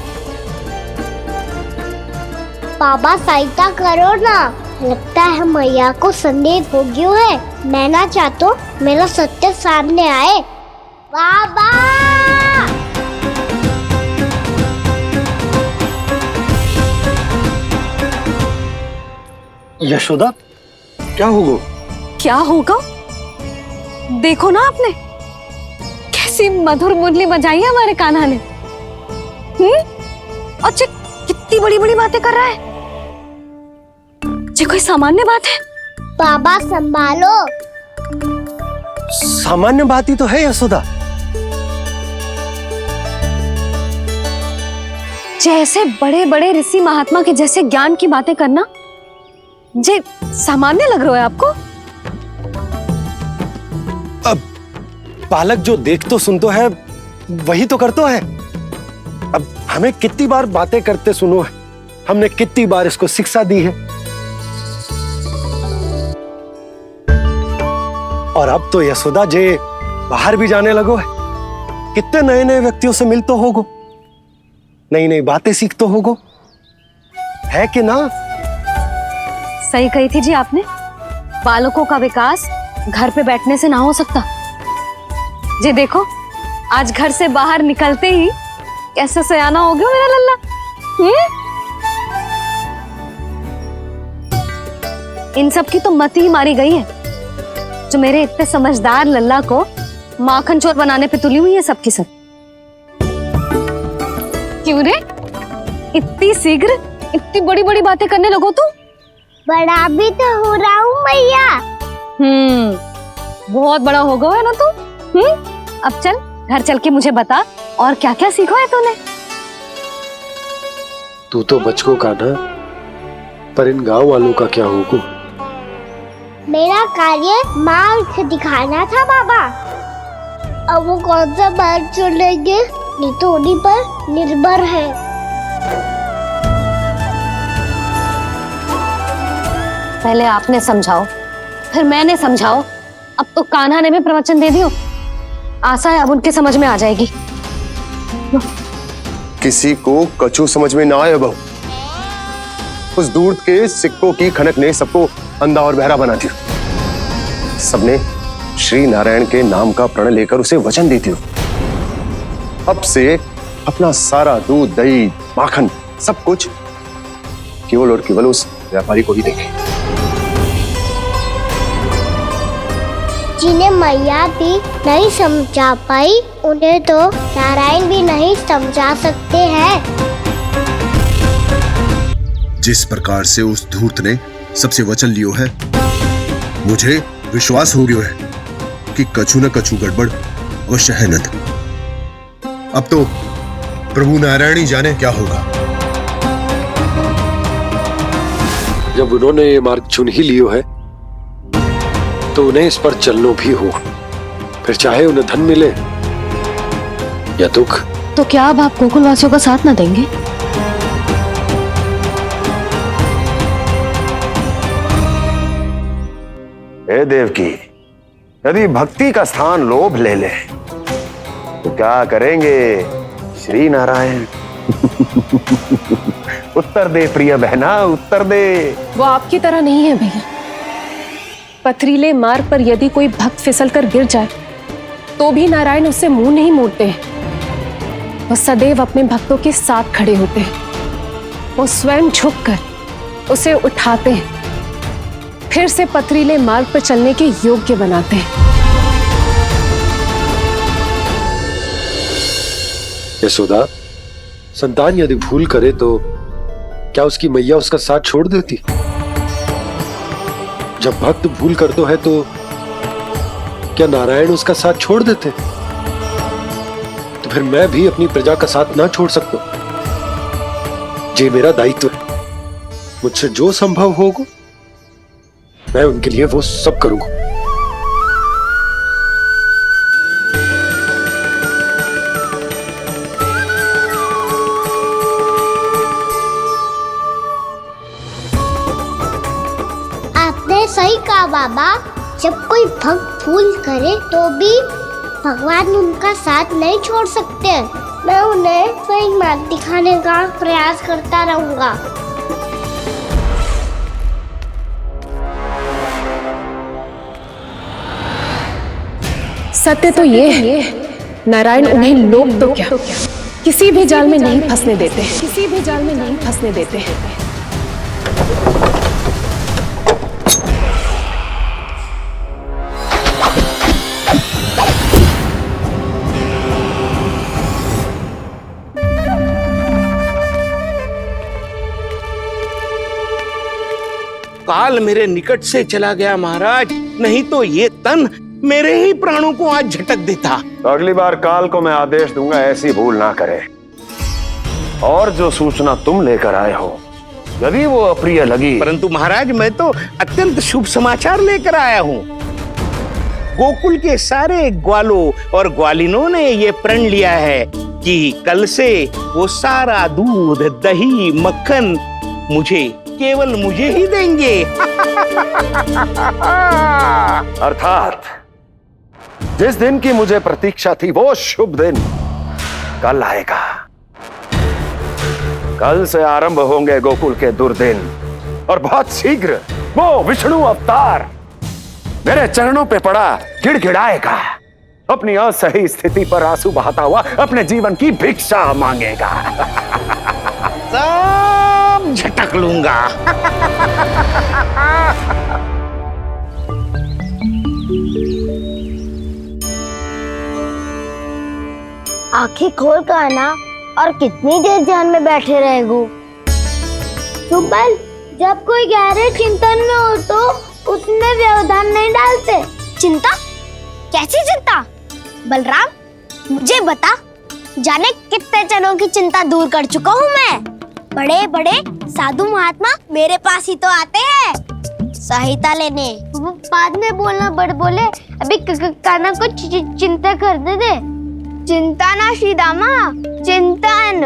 बाबा सहायता करो ना, लगता है मैया को संदेह हो गया है। मैं ना चाहता मेरा सत्य सामने आए। बाबा! यशोदा, क्या होगा? क्या होगा? देखो ना आपने कैसी मधुर मुरली बजाई है हमारे कान्हा ने। अच्छा, कितनी बड़ी बड़ी बातें कर रहा है। ये कोई सामान्य बात है? बाबा संभालो। सामान्य बात ही तो है यशोदा। जैसे बड़े बड़े ऋषि महात्मा के जैसे ज्ञान की बातें करना जे सामान्य लग रहा है आपको? अब बालक जो देख तो सुन तो है वही तो करता है। अब हमें कितनी बार बातें करते सुनो है, हमने कितनी बार इसको शिक्षा दी है। और अब तो यशोदा जे बाहर भी जाने लगो है, कितने नए नए व्यक्तियों से मिल तो होगो, नई नई बातें सीख तो होगो, है कि ना? सही कही थी जी आपने। बालकों का विकास घर पे बैठने से ना हो सकता। जी देखो, आज घर से बाहर निकलते ही कैसे सयाना हो गया मेरा लल्ला। इन सब की तो मत ही मारी गई है, जो मेरे इतने समझदार लल्ला को माखन चोर बनाने पे तुली हुई है सबकी सब। क्यों रे, इतनी शीघ्र इतनी बड़ी बड़ी बातें करने लगो तू? बड़ा भी तो हो रहा हूँ मैया। बहुत बड़ा हो गया है ना तू। अब चल घर चल के मुझे बता और क्या क्या सीखा है तूने। तू तो बचको कान्हा, पर इन गांव वालों का क्या होगा? मेरा कार्य मार्ग दिखाना था बाबा। अब वो कौन सा मार्ग चुनेंगे ये तो उन्हीं पर निर्भर है। पहले आपने समझाओ, फिर मैंने समझाओ, अब तो कान्हा ने भी प्रवचन दे दियो। आशा है अब उनके समझ में आ जाएगी। किसी को कछु समझ में ना आए बहू। उस दूर के सिक्कों की खनक ने सबको अंधा और बहरा बना दिया। सबने श्री नारायण के नाम का प्रण लेकर उसे वचन दी थी। अब से अपना सारा दूध, दही, माखन सब कुछ केवल और केवल उस व्यापारी को ही देंगे। जिन्हें मैया भी नहीं समझा पाई, उन्हें तो नारायण भी नहीं समझा सकते हैं। जिस प्रकार से उस धूर्त ने सबसे वचन लियो है, मुझे विश्वास हो गया है कि कछु न कछु गड़बड़ अवश्य है नंद। अब तो प्रभु नारायण ही जाने क्या होगा। जब उन्होंने ये मार्ग चुन ही लियो है तो उन्हें इस पर चलना भी हो, फिर चाहे उन्हें धन मिले या दुख। तो क्या अब आप गोकुलवासियों का साथ न देंगे? हे देवकी, यदि भक्ति का स्थान लोभ ले ले तो क्या करेंगे श्री नारायण? उत्तर दे प्रिय बहना, उत्तर दे। वो आपकी तरह नहीं है भैया। पथरीले मार्ग पर यदि कोई भक्त फिसल कर गिर जाए तो भी नारायण उससे मुंह नहीं मोड़ते हैं। वो सदैव अपने भक्तों के साथ खड़े होते हैं। वो स्वयं झुककर उसे उठाते हैं, फिर से पथरीले मार्ग पर चलने के योग्य बनाते हैं। यशोदा, संतान यदि भूल करे तो क्या उसकी मैया उसका साथ छोड़ देती? जब भक्त भूल करता है तो क्या नारायण उसका साथ छोड़ देते? तो फिर मैं भी अपनी प्रजा का साथ ना छोड़ सकता। ये मेरा दायित्व है। मुझसे जो संभव होगा मैं उनके लिए वो सब करूंगा। आपने सही कहा बाबा। जब कोई भक्त भूल करे तो भी भगवान उनका साथ नहीं छोड़ सकते। मैं उन्हें सही मार्ग दिखाने का प्रयास करता रहूंगा। सत्य तो ये है, नारायण उन्हें लोग तो क्या किसी भी जाल में नहीं फंसने देते, किसी भी जाल में नहीं फंसने देते। काल मेरे निकट से चला गया महाराज, नहीं तो ये तन मेरे ही प्राणों को आज झटक देता। तो अगली बार काल को मैं आदेश दूंगा ऐसी भूल ना करे। और जो सूचना तुम लेकर आए हो यदि वो अप्रिय लगी, परंतु महाराज मैं तो अत्यंत शुभ समाचार लेकर आया हूँ। गोकुल के सारे ग्वालों और ग्वालिनों ने ये प्रण लिया है कि कल से वो सारा दूध, दही, मक्खन केवल मुझे ही देंगे। अर्थात जिस दिन की मुझे प्रतीक्षा थी वो शुभ दिन कल आएगा। कल से आरंभ होंगे गोकुल के दुर्दिन और बहुत शीघ्र वो विष्णु अवतार मेरे चरणों पे पड़ा गिड़गिड़ाएगा, अपनी असही स्थिति पर आंसू बहाता हुआ अपने जीवन की भिक्षा मांगेगा। सब झटक लूंगा। आंखें खोल कर आना और कितनी देर ध्यान में बैठे रहेगो। सुबल, जब कोई गहरे चिंतन में हो तो उसमें व्यवधान नहीं डालते। चिंता? कैसी चिंता? बलराम मुझे बता, जाने कितने जनों की चिंता दूर कर चुका हूँ मैं। बड़े बड़े साधु महात्मा मेरे पास ही तो आते हैं सहायता लेने। बाद में बोलना बड़ बोले, अभी काना को चिंता करने दे। चिंता ना श्रीदामा, चिंतन।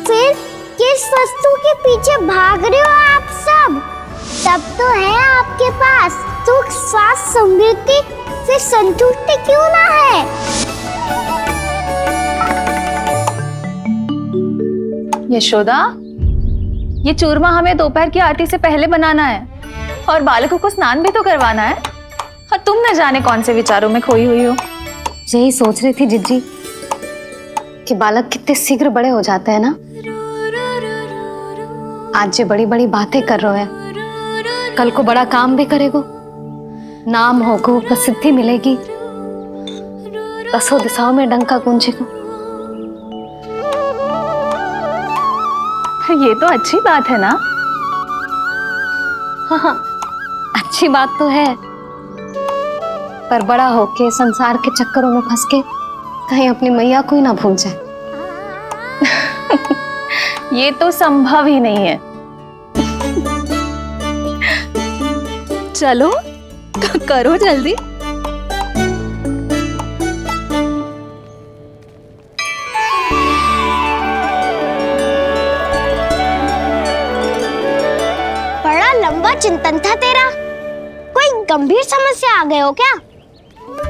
फिर किस वस्तु के पीछे भाग रहे हो आप सब? सब तो है आपके पास, सुख, स्वास्थ्य, समृद्धि से संतुष्टि क्यों ना है? यशोदा, ये चूरमा हमें दोपहर की आरती से पहले बनाना है और बालकों को स्नान भी तो करवाना है। और तुम न जाने कौन से विचारों में खोई हुई हो। यही सोच रही थी जिज्जी कि बालक कितने शीघ्र बड़े हो जाते हैं ना। आज जो बड़ी बड़ी बातें कर रहे हैं, कल को बड़ा काम भी करेगो, नाम होगो, प्रसिद्धि मिलेगी, दसों दिशाओं में डंका गूंजेगो। ये तो अच्छी बात है ना। हाँ, अच्छी बात तो है, पर बड़ा होके संसार के चक्करों में फंस के कहीं अपनी मैया को ही ना भूल जाए। ये तो संभव ही नहीं है। चलो करो जल्दी। बड़ा लंबा चिंतन था तेरा। कोई गंभीर समस्या आ गए हो क्या?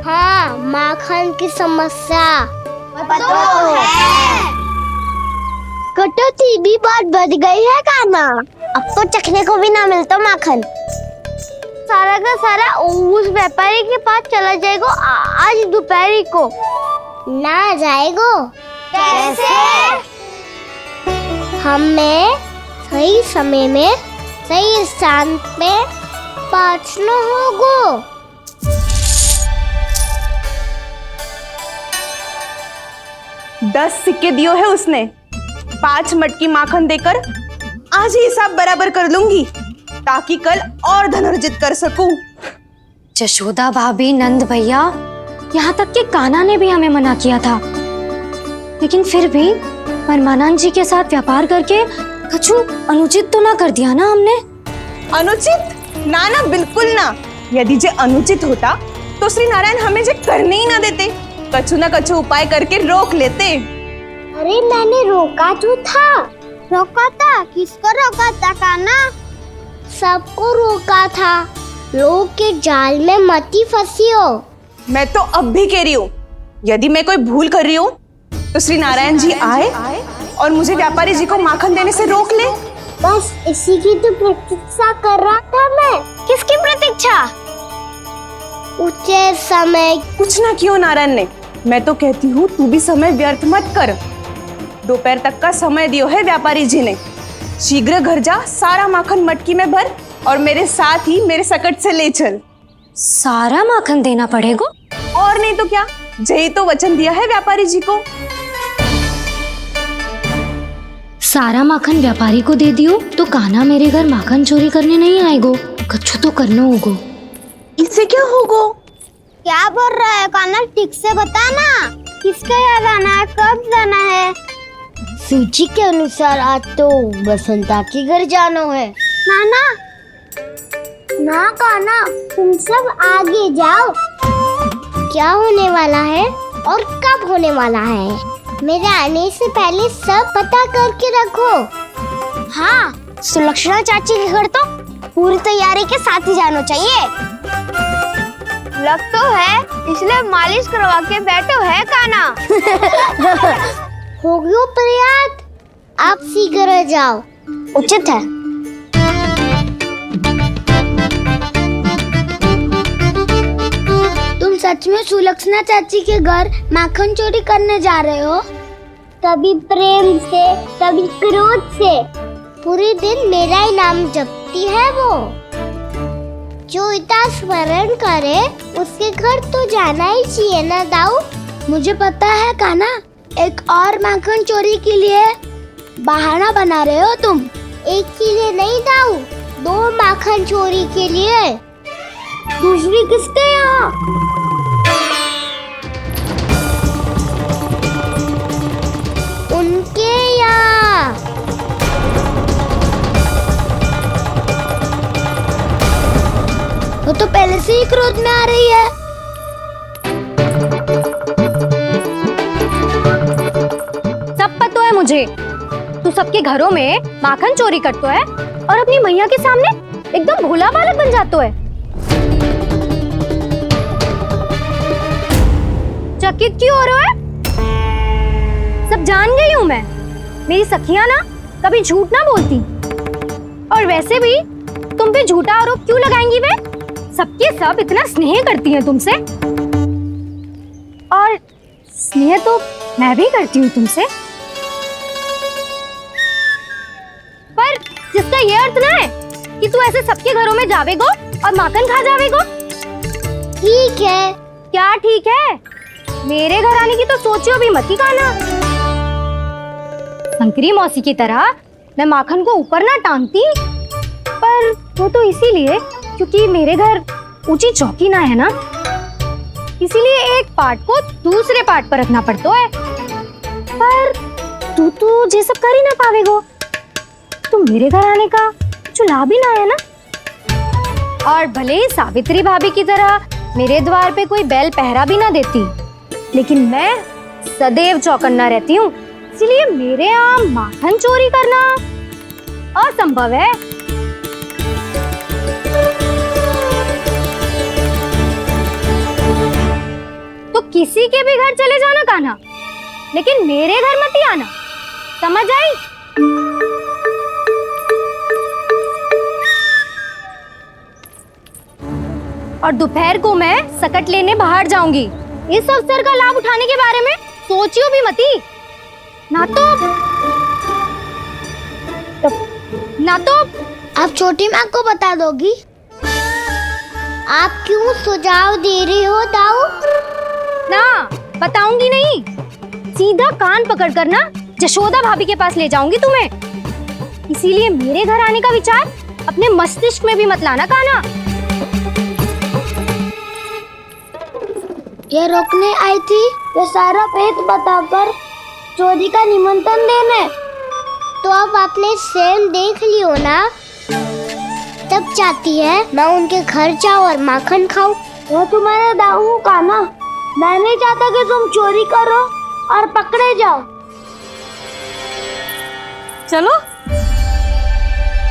हाँ, माखन की समस्या तो है। कटौती भी बहुत बढ़ गई है काना। अब तो चखने को भी ना मिलता माखन। सारा का सारा उस व्यापारी के पास चला जाएगा आज दोपहर को। ना जाएगो? कैसे? हमें सही समय में सही स्थान पे पहुंचना होगा। 10 सिक्के दियो है उसने। 5 मटकी माखन देकर आज ही हिसाब बराबर कर लूंगी ताकि कल और धन अर्जित कर सकूं। जशोदा भाभी, नंद भैया, यहाँ तक कि कान्हा ने भी हमें मना किया था, लेकिन फिर भी परमानंद जी के साथ व्यापार करके कछु अनुचित तो ना कर दिया ना हमने? अनुचित? ना ना, बिल्कुल ना। यदि जे अनुचित होता तो श्री नारायण हमें जे करने ही ना देते, कछु ना कछु उपाय करके रोक लेते। अरे मैंने रोका तो था। रोका था? किसको रोका था कान्हा? सबको रोका था। लोग के जाल में मत ही फंसी हो। मैं तो अब भी कह रही हूँ, यदि मैं कोई भूल कर रही हूँ तो श्री नारायण जी आए और मुझे व्यापारी जी को माखन देने से रोक ले। बस इसी की तो प्रतीक्षा कर रहा था मैं। किसकी प्रतीक्षा? उचित समय। कुछ ना क्यों नारायण ने, मैं तो कहती हूँ तू भी समय व्यर्थ मत कर। दोपहर तक का समय दियो है व्यापारी जी ने। शीघ्र घर जा, सारा माखन मटकी में भर और मेरे साथ ही मेरे सकट से ले चल। सारा माखन देना पड़ेगा? और नहीं तो क्या, जय तो वचन दिया है व्यापारी जी को। सारा माखन व्यापारी को दे दियो तो कान्हा मेरे घर माखन चोरी करने नहीं आएगो। कछु तो करना होगो। इससे क्या होगा? क्या बोल रहा है कान्हा, ठीक से बता ना। किसका यहाँ जाना है, कब जाना है? सूची के अनुसार आज तो बसंता के घर जाना है। नाना ना कान्हा, तुम सब आगे जाओ। क्या होने वाला है और कब होने वाला है, मेरे आने से पहले सब पता करके रखो। हाँ, सुलक्षणा चाची के घर तो पूरी तैयारी के साथ ही जाना चाहिए। लग तो है, इसलिए मालिश करवा के बैठो है कान्हा। हो गयो प्रयास, आप शीघ्र जाओ। उचित है। तुम सच में सुलक्षणा चाची के घर माखन चोरी करने जा रहे हो? कभी प्रेम से, कभी क्रोध से, पूरे दिन मेरा ही नाम जपती है वो। जो इतना स्मरण करे उसके घर तो जाना ही चाहिए ना दाऊ। मुझे पता है कान्हा, एक और माखन चोरी के लिए बहाना बना रहे हो तुम। एक के लिए नहीं दाऊ, 2 माखन चोरी के लिए। दूसरी किसके यहाँ? उनके यहाँ। वो तो पहले से ही क्रोध में आ रही है। सब पता है मुझे, तू सबके घरों में माखन चोरी करतो है और अपनी मैया के सामने एकदम भोला बालक बन जातो है। चकित क्यों हो रहा है? सब जान गई हूँ मैं, मेरी सखियां ना कभी झूठ ना बोलती। और वैसे भी तुम पे झूठा आरोप क्यों लगाएंगी वे? सबके सब इतना स्नेह करती हैं तुमसे, और स्नेह तो मैं भी करती हूँ तुमसे। पर जिसका ये अर्थ ना है कि तू ऐसे सबके घरों में जावेगो और माखन खा जावेगो। ठीक है। क्या ठीक है? मेरे घर आने की तो सोचियो भी मत ही कान्हा। शंकरी मौसी की तरह मैं माखन को ऊपर ना टांगती, पर वो तो इसीलिए क्योंकि मेरे घर ऊंची चौकी ना है ना, इसीलिए एक पार्ट को दूसरे पार्ट पर रखना पड़ता है। पर तू तो ये सब कर ही ना पावेगो, तो मेरे घर आने का कुछ लाभ ही ना है ना। और भले ही सावित्री भाभी की तरह मेरे द्वार पे कोई बैल पहरा भी ना देती, लेकिन मैं सदैव चौकन्ना रहती हूँ, इसलिए मेरे यहाँ माखन चोरी करना असंभव है। तो किसी के भी घर चले जाना कान्हा, लेकिन मेरे घर मत ही आना, समझ आई? और दोपहर को मैं सकट लेने बाहर जाऊंगी। इस अवसर का लाभ उठाने के बारे में सोचियो भी मती, ना तो आप छोटी माँ को बता दोगी? आप क्यों सुझाव दे रही हो दाऊ? ना, बताऊंगी नहीं। सीधा कान पकड़ कर ना जशोदा भाभी के पास ले जाऊंगी तुम्हें। इसीलिए मेरे घर आने का विचार अपने मस्तिष्क में भी मत लाना कान्हा। ये रोकने आई थी, ये सारा भेद बताकर चोरी का निमंत्रण देने। तो अब आपने स्वयं देख लियो ना, तब चाहती है मैं उनके घर जाऊँ और माखन खाऊं। वो तुम्हारा दाऊ कान्हा, मैं नहीं चाहता कि तुम चोरी करो और पकड़े जाओ। चलो,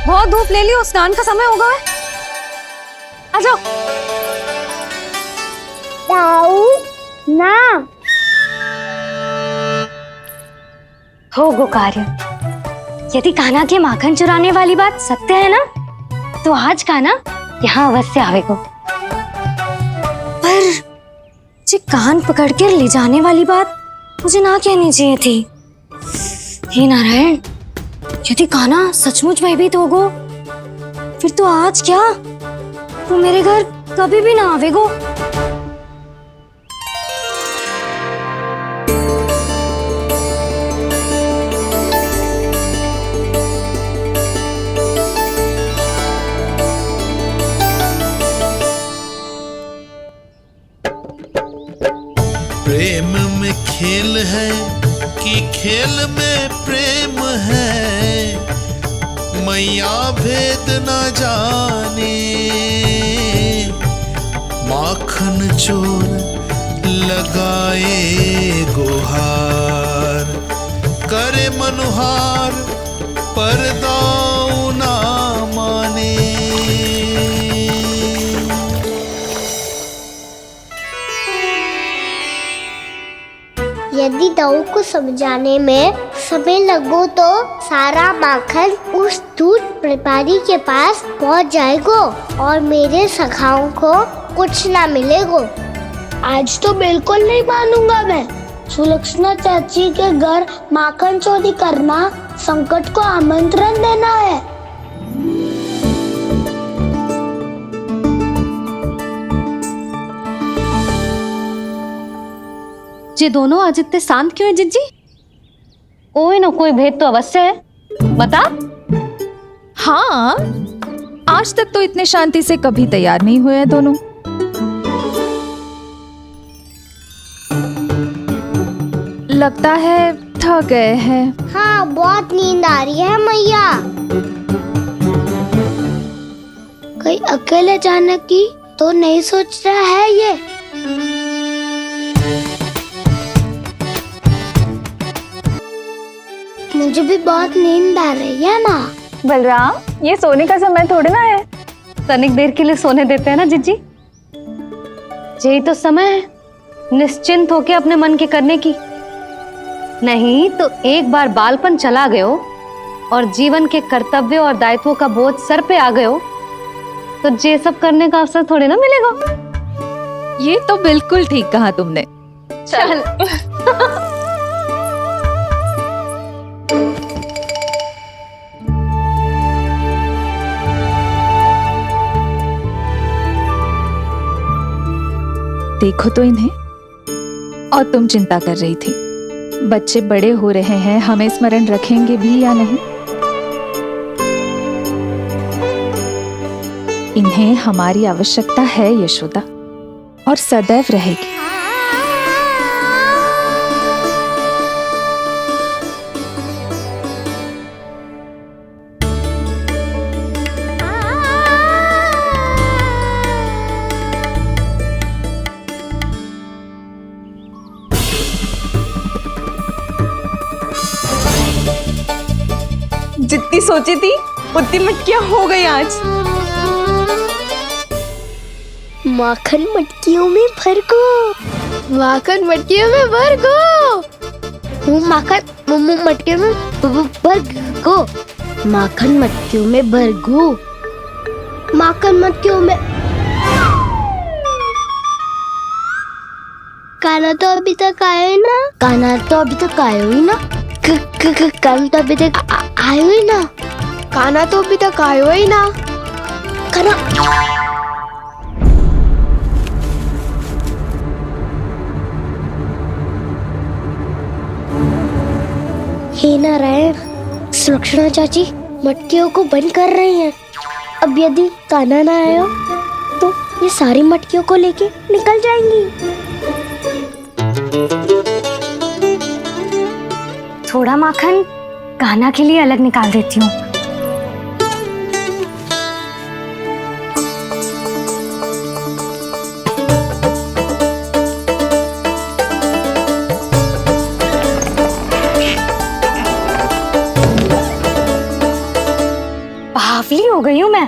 बहुत धूप ले लियो, स्नान का समय होगा। आ जाओ। दाऊ ना, हो गो कार्य। यदि कान्हा के माखन चुराने वाली बात सत्य है ना, तो आज कान्हा यहाँ अवश्य आवेगो। पर जे कान पकड़ कर ले जाने वाली बात मुझे ना कहनी चाहिए थी। हे नारायण, यदि कान्हा सचमुच भयभीत होगो, फिर तो आज क्या, वो मेरे घर कभी भी ना आवेगो। प्रेम में खेल है कि खेल में प्रेम है, मैया भेद न जाने। माखन चोर लगाए गुहार, करे मनुहार पर दाऊ ना माने। यदि दाऊ को समझाने में समय लगो तो सारा माखन उस दूध व्यापारी के पास पहुंच जाएगो और मेरे सखाओं को कुछ ना मिलेगो। आज तो बिल्कुल नहीं मानूंगा मैं। सुलक्षणा चाची के घर माखन चोरी करना संकट को आमंत्रण देना है। ये दोनों आज इतने शांत क्यों है जिज्जी? कोई ना कोई भेद तो अवश्य है, बता। हाँ, आज तक तो इतने शांति से कभी तैयार नहीं हुए हैं दोनों। लगता है थक गए हैं। हाँ, बहुत नींद आ रही है मैया। कहीं अकेले जाने की तो नहीं सोच रहा है ये? मुझे भी बहुत नींद आ रही है माँ। बलराम, ये सोने का समय थोड़ी ना है। तनिक देर के लिए सोने देते हैं ना जिज्जी। यही तो समय है निश्चिंत होके अपने मन के करने की। नहीं तो एक बार बालपन चला गयो और जीवन के कर्तव्यों और दायित्वों का बोझ सर पे आ गयो, तो ये सब करने का अवसर थोड़ी ना मिलेगा। ये तो बिल्कुल ठीक कहा तुमने। चल देखो तो इन्हें। और तुम चिंता कर रही थी बच्चे बड़े हो रहे हैं, हमें स्मरण रखेंगे भी या नहीं। इन्हें हमारी आवश्यकता है यशोदा, और सदैव रहेगी। जितनी सोची थी उतनी मटकियां हो गई आज। माखन मटकियों में भर गो। माखन मटकियों में भर गो। माखन मटकियों में भर गो। माखन मटकियों में भर गो। माखन मटकियों में। कान्हा तो अभी तक आया ही ना। कान्हा तो अभी तक आया ही ना। कान्हा तो अभी तक आयो ही ना। कान्हा तो अभी तक आयो ही ना। कान्हा हे नारायण, सुलक्षणा चाची मटकियों को बंद कर रही हैं। अब यदि कान्हा ना आया तो ये सारी मटकियों को लेके निकल जाएंगी। थोड़ा माखन कान्हा के लिए अलग निकाल देती हूँ। बावली हो गई हूँ मैं।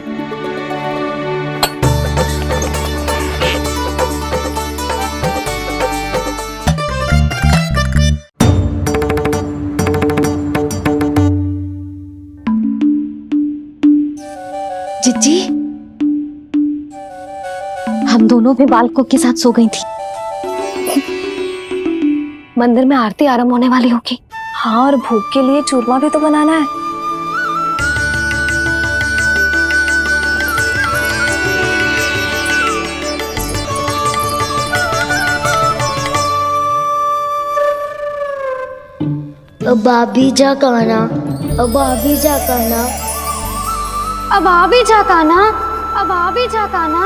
जीजी, हम दोनों भी बालकों के साथ सो गई थी। मंदिर में आरती आरंभ होने वाली होगी। हाँ, और भोग के लिए चूरमा भी तो बनाना है। अब भाभी जा कहना, अब भाभी जा कहना, अब आ भी जा काना, अब आ भी जा काना।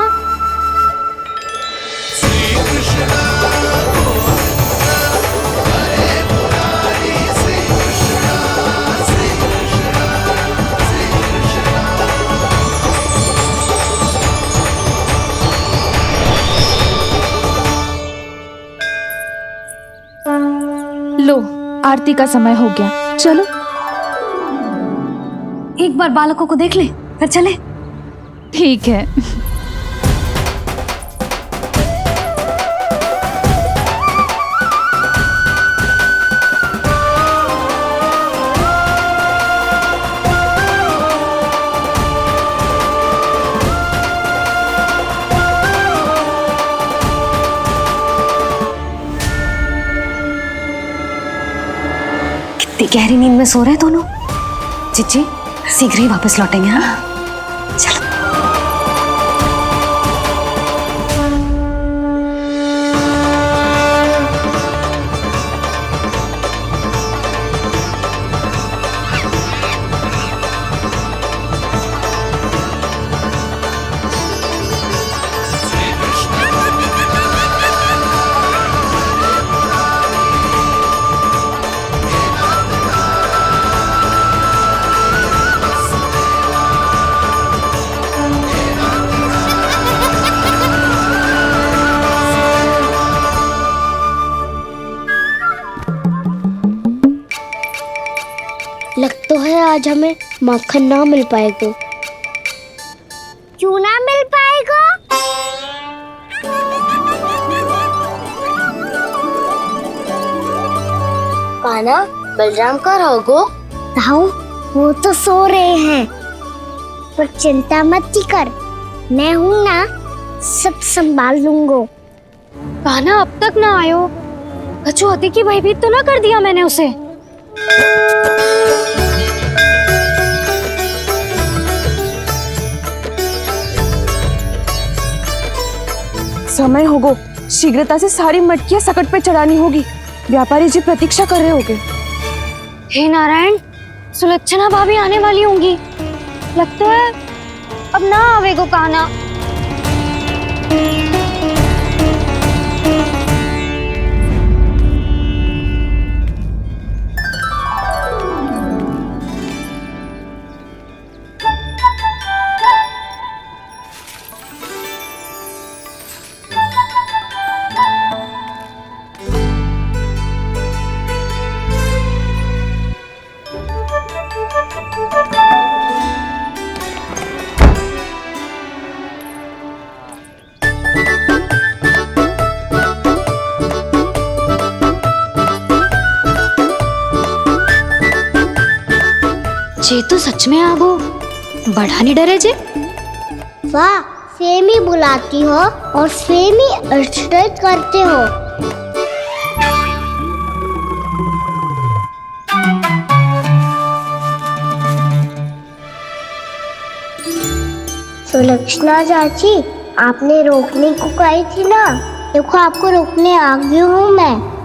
लो, आरती का समय हो गया, चलो। एक बार बालकों को देख ले, फिर चले। ठीक है। कितनी गहरी नींद में सो रहे हैं दोनों। जीजी शीघ्र ही वापस लौटेंगे। हाँ चलो। लग तो है आज हमें माखन ना मिल पाएगा। क्यों ना मिल पाएगा? कान्हा, बलराम का रहोगो? ताऊ, वो तो सो रहे हैं, पर चिंता मत कर, मैं हूँ ना, सब संभाल लूंगा। कान्हा अब तक ना आयो, कछु हाथी की भयभीत तो ना कर दिया मैंने उसे? समय होगो, शीघ्रता से सारी मटकियां सकट पे चढ़ानी होगी। व्यापारी जी प्रतीक्षा कर रहे होंगे। हे नारायण, सुलक्षणा भाभी आने वाली होंगी। लगता है अब ना आवेगो कान्हा। जे तो सच में आगो, बड़ा नहीं डरे जे। वाह, सेम ही बुलाती हो और सेम ही अर्चना करते हो। सुलक्षणा चाची, आपने रोकने को कही थी ना, देखो आपको रोकने आ गई हूँ मैं।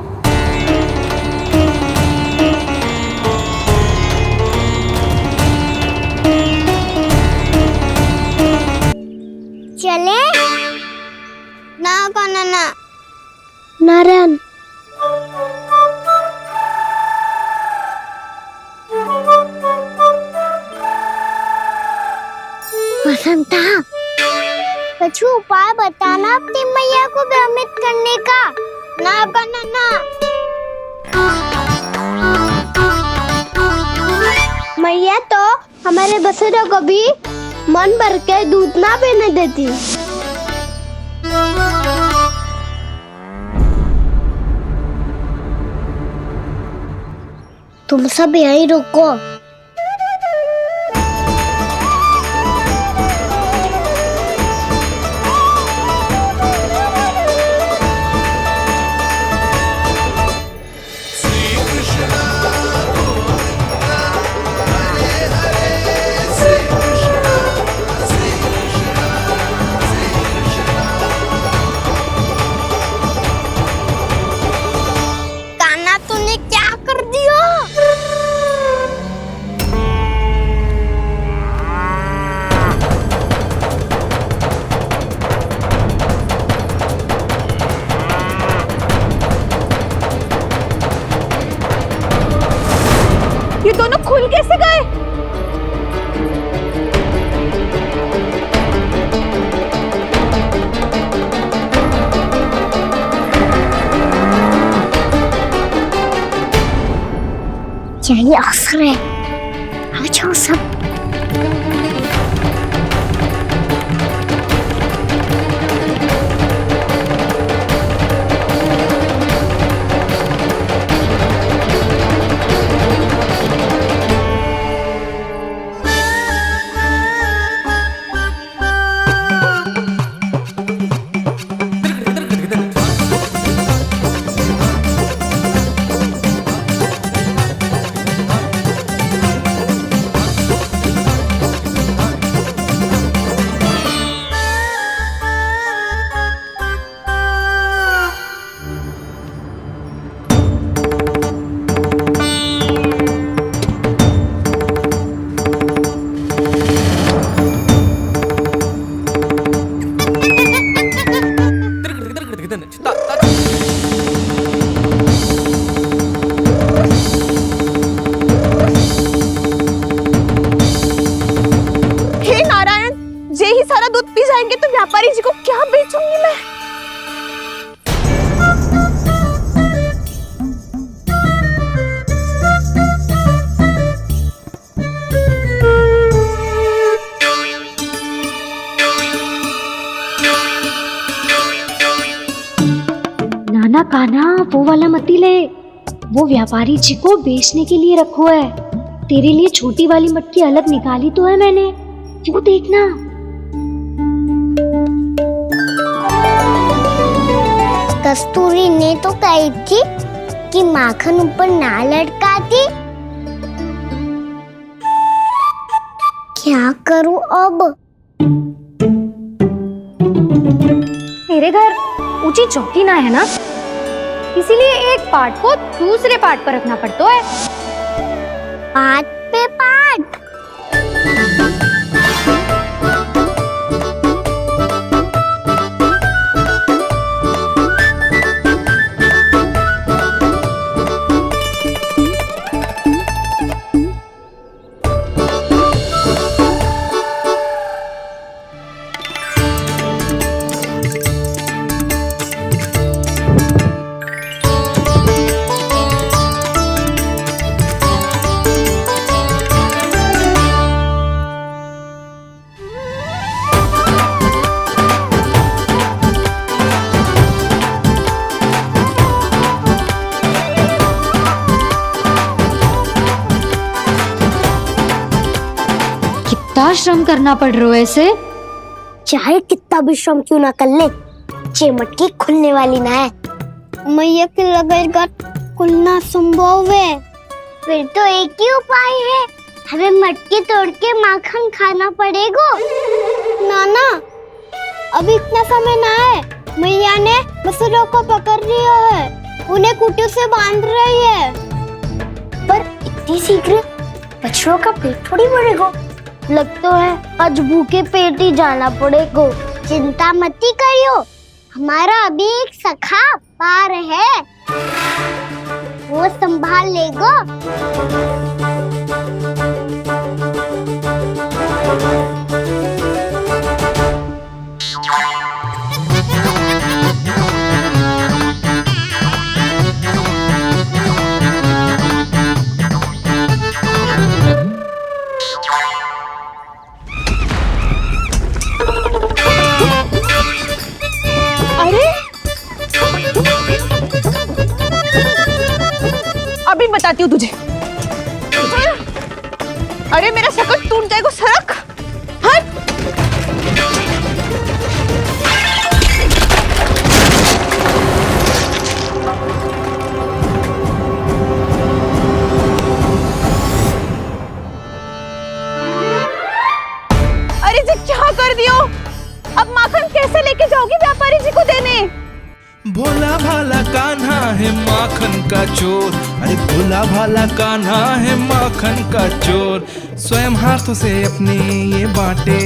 चले ना कान्हा ना। नारायण, बसंता, कछु उपाय बताना अपनी मैया को भ्रमित करने का। ना कान्हा ना। मैया तो हमारे बसेरा को भी मन भर के दूध ना पीने देती। तुम सब यहीं रुको। खुल कैसे गए? यही अवसर है, अब जाओ सब। तो व्यापारी जी को क्या बेचूंगी मैं? नाना कान्हा वो वाला मती ले, वो व्यापारी जी को बेचने के लिए रखो है। तेरे लिए छोटी वाली मटकी अलग निकाली तो है मैंने, वो देखना। कस्तूरी ने तो कही थी कि माखन ऊपर ना लटकाती। क्या करूं अब? तेरे घर ऊंची चौकी ना है ना, इसीलिए एक पार्ट को दूसरे पार्ट पर रखना पड़ता है। पार्ट पे पार्ट। कितना श्रम करना पड़ रहा है ऐसे। चाहे कितना भी श्रम क्यों ना कर ले, ये मटकी खुलने वाली ना है। मैया के लगेगा खुलना संभव है। फिर तो एक ही उपाय है, हमें मटकी तोड़ के माखन खाना पड़ेगा। नाना, अभी इतना समय ना है। मैया ने बछड़ों को पकड़ लिया है, उन्हें कुटी से बांध रही है। पर इतनी शीघ्र बछड़ों का पेट थोड़ी भरेगा। लगता है आज भूखे पेट ही जाना पड़ेगा। चिंता मत करियो, हमारा अभी एक सखा पार है, वो संभाल लेगा। अभी बताती हूँ तुझे। अरे मेरा शकल टूट जाएगा, सरक हट। अरे जी क्या कर दियो? अब माखन कैसे लेके जाओगी व्यापारी जी को देने? भोला भाला कान्हा है माखन का चोर, अरे भोला भाला कान्हा है माखन का चोर। स्वयं हाथों से अपने ये बांटे,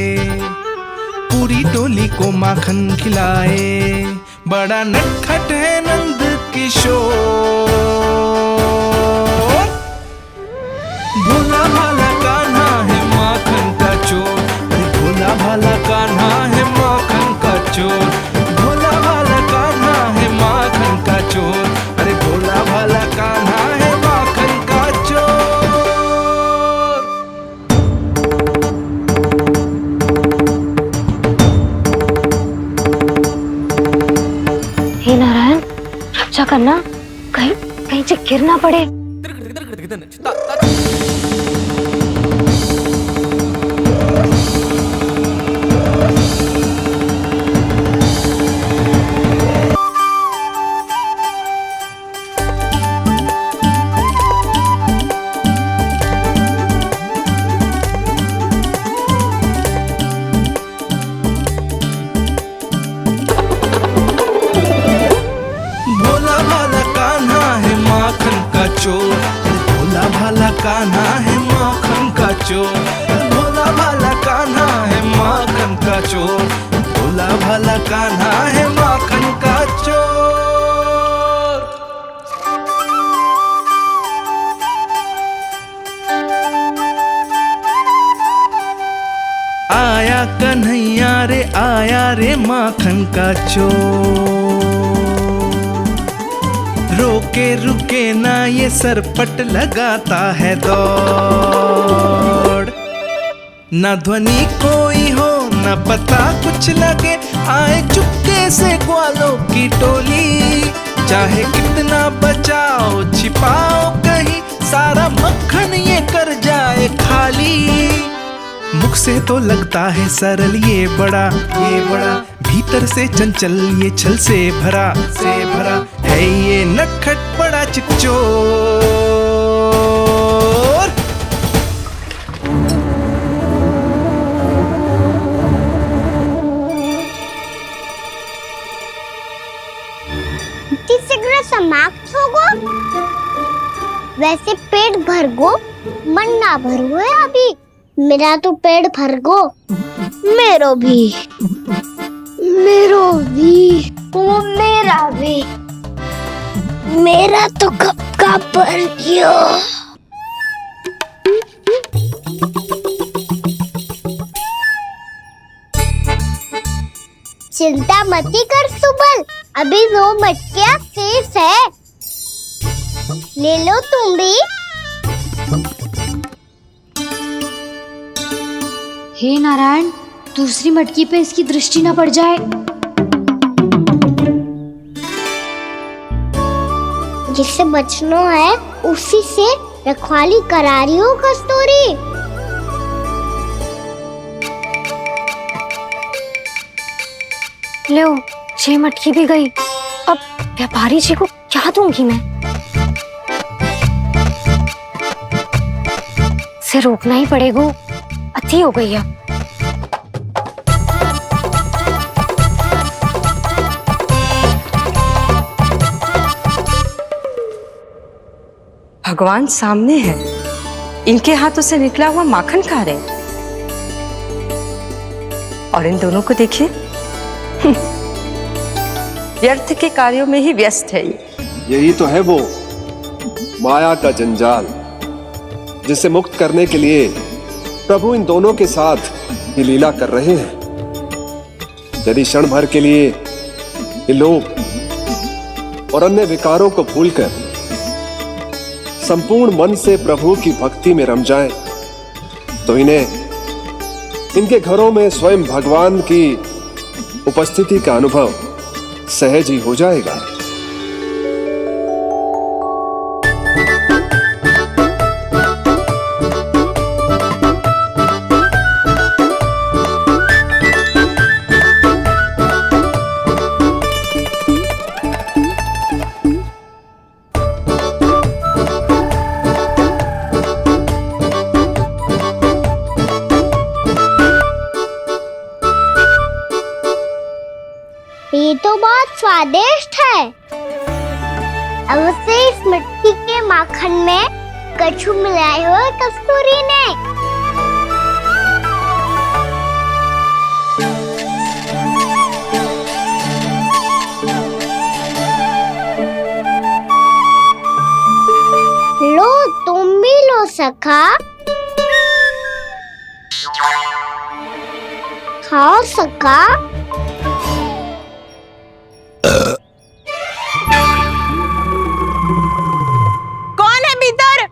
पूरी टोली को माखन खिलाए। बड़ा नटखट है नंद किशोर। भोला भाला कान्हा है माखन का चोर, अरे भोला भाला कान्हा है माखन का चोर, भोला भाला कान्हा है माखन का चोर, अरे भोला भाला कान्हा है माखन का चोर। हे नारायण, रक्षा करना, कहीं कहीं से गिर ना पड़े। भोला भाला कान्हा है माखन का चोर, भोला भाला कान्हा है माखन का चोर, भोला भाला कान्हा है माखन का चोर, भोला भाला कान्हा है माखन का चोर। आया कन्हैया रे आया रे माखन का चोर, रोके रुके ना ये सरपट लगाता है दौड़, ना ध्वनि कोई हो ना पता कुछ लगे, आए चुपके से ग्वालों की टोली, चाहे कितना बचाओ छिपाओ कहीं, सारा मक्खन ये कर जाए खाली। मुख से तो लगता है सरल ये बड़ा भीतर से चंचल ये छल से भरा है ये नटखट बड़ा चिकचोर। शीघ्र समाप्त होगो, वैसे पेट भर गो मन ना भरो है अभी, मेरा तो पेट भर गो, मेरो भी ओ मेरा भी, मेरा तो कब का भर गयो। चिंता मती कर सुबल, अभी 2 मटकियां शेष है, ले लो तुम भी। हे नारायण, दूसरी मटकी पे इसकी दृष्टि न पड़ जाए। जिससे बचना है उसी से रखवाली करा रही हो कस्तूरी। लो, ये मटकी भी गई, अब व्यापारी जी को क्या दूंगी मैं? से रोकना ही पड़ेगा, अति हो गई अब। भगवान सामने है, इनके हाथों से निकला हुआ माखन खा रहे, और इन दोनों को देखिए व्यर्थ के कार्यों में ही व्यस्त है। यही तो है वो माया का जंजाल, जिसे मुक्त करने के लिए प्रभु इन दोनों के साथ ये लीला कर रहे हैं। यदि क्षण भर के लिए ये लोग और अन्य विकारों को भूलकर संपूर्ण मन से प्रभु की भक्ति में रम जाएं, तो इन्हें इनके घरों में स्वयं भगवान की उपस्थिति का अनुभव सहज ही हो जाएगा। ये तो बहुत स्वादिष्ट है। अवश्य इस मिट्टी के माखन में कछु मिलाए हो कस्तूरी ने। लो, तुम भी लो सखा, खाओ सखा। कौन है भीतर?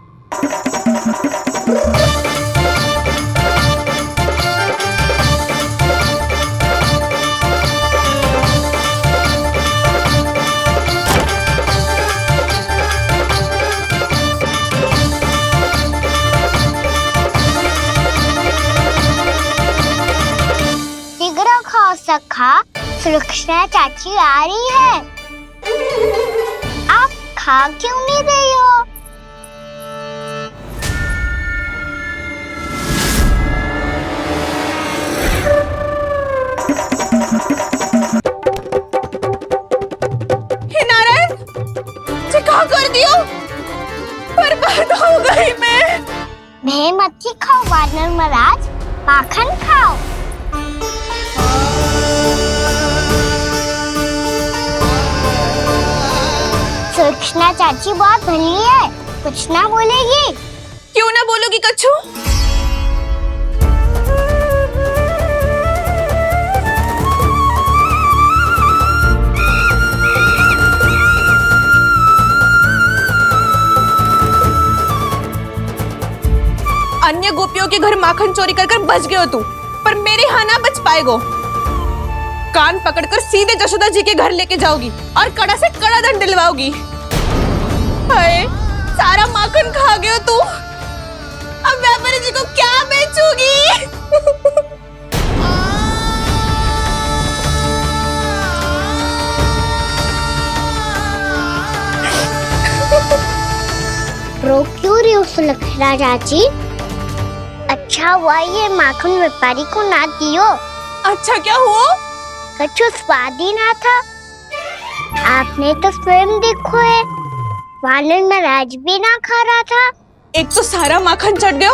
शीघ्र खाओ सखा, सुलक्षणा चाची आ रही है। आप खा क्यों नहीं रही हो? हे नारायण, ये क्या कर दियो? बर्बाद हो गई मैं। मच्छी खाओ वानर महाराज, माखन खाओ। सुलक्षणा चाची बहुत भली है, कुछ ना बोलेगी। क्यों ना बोलोगी कच्छू? अन्य गोपियों के घर माखन चोरी कर बच गए हो तू, पर मेरे यहाँ ना बच पाएगो। कान पकड़कर सीधे जशोदा जी के घर लेके जाओगी और कड़ा से कड़ा दंड दिलवाओगी। हाय, सारा माखन खा गए हो तू। अब व्यापारी जी को क्या बेचूगी? रो क्यों रही हो सुलक्षणा चाची? अच्छा हुआ ये माखन व्यापारी को ना दियो। अच्छा क्या हुआ? कछु स्वाद ही ना था। आपने तो स्वयं देखो है, वानर महाराज भी ना खा रहा था। एक तो सारा माखन चढ़ गया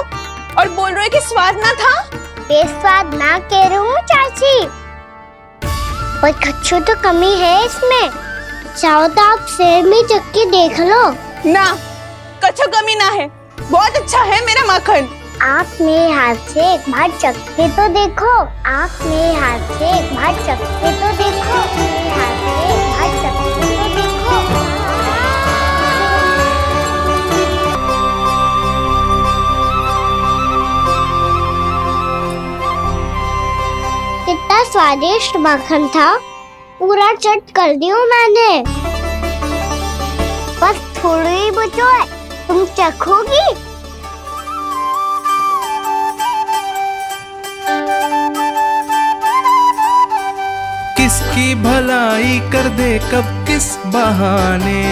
और बोल रहे कि स्वाद ना था। बेस्वाद ना कह रही हूँ चाची, पर कछु तो कमी है इसमें। चाहो तो आप शहर में चख के देख लो। ना, कछु कमी ना है, बहुत अच्छा है मेरा माखन। आप मेरे हाथ से एक बार चख के तो देखो। आप मेरे हाथ से एक बार चख के तो देखो। मेरे हाथ से एक बार चख के तो देखो। कितना स्वादिष्ट माखन था, पूरा चट कर दियो मैंने। बस थोड़ी ही बचो है, तुम चखोगी? किसकी भलाई कर दे कब किस बहाने,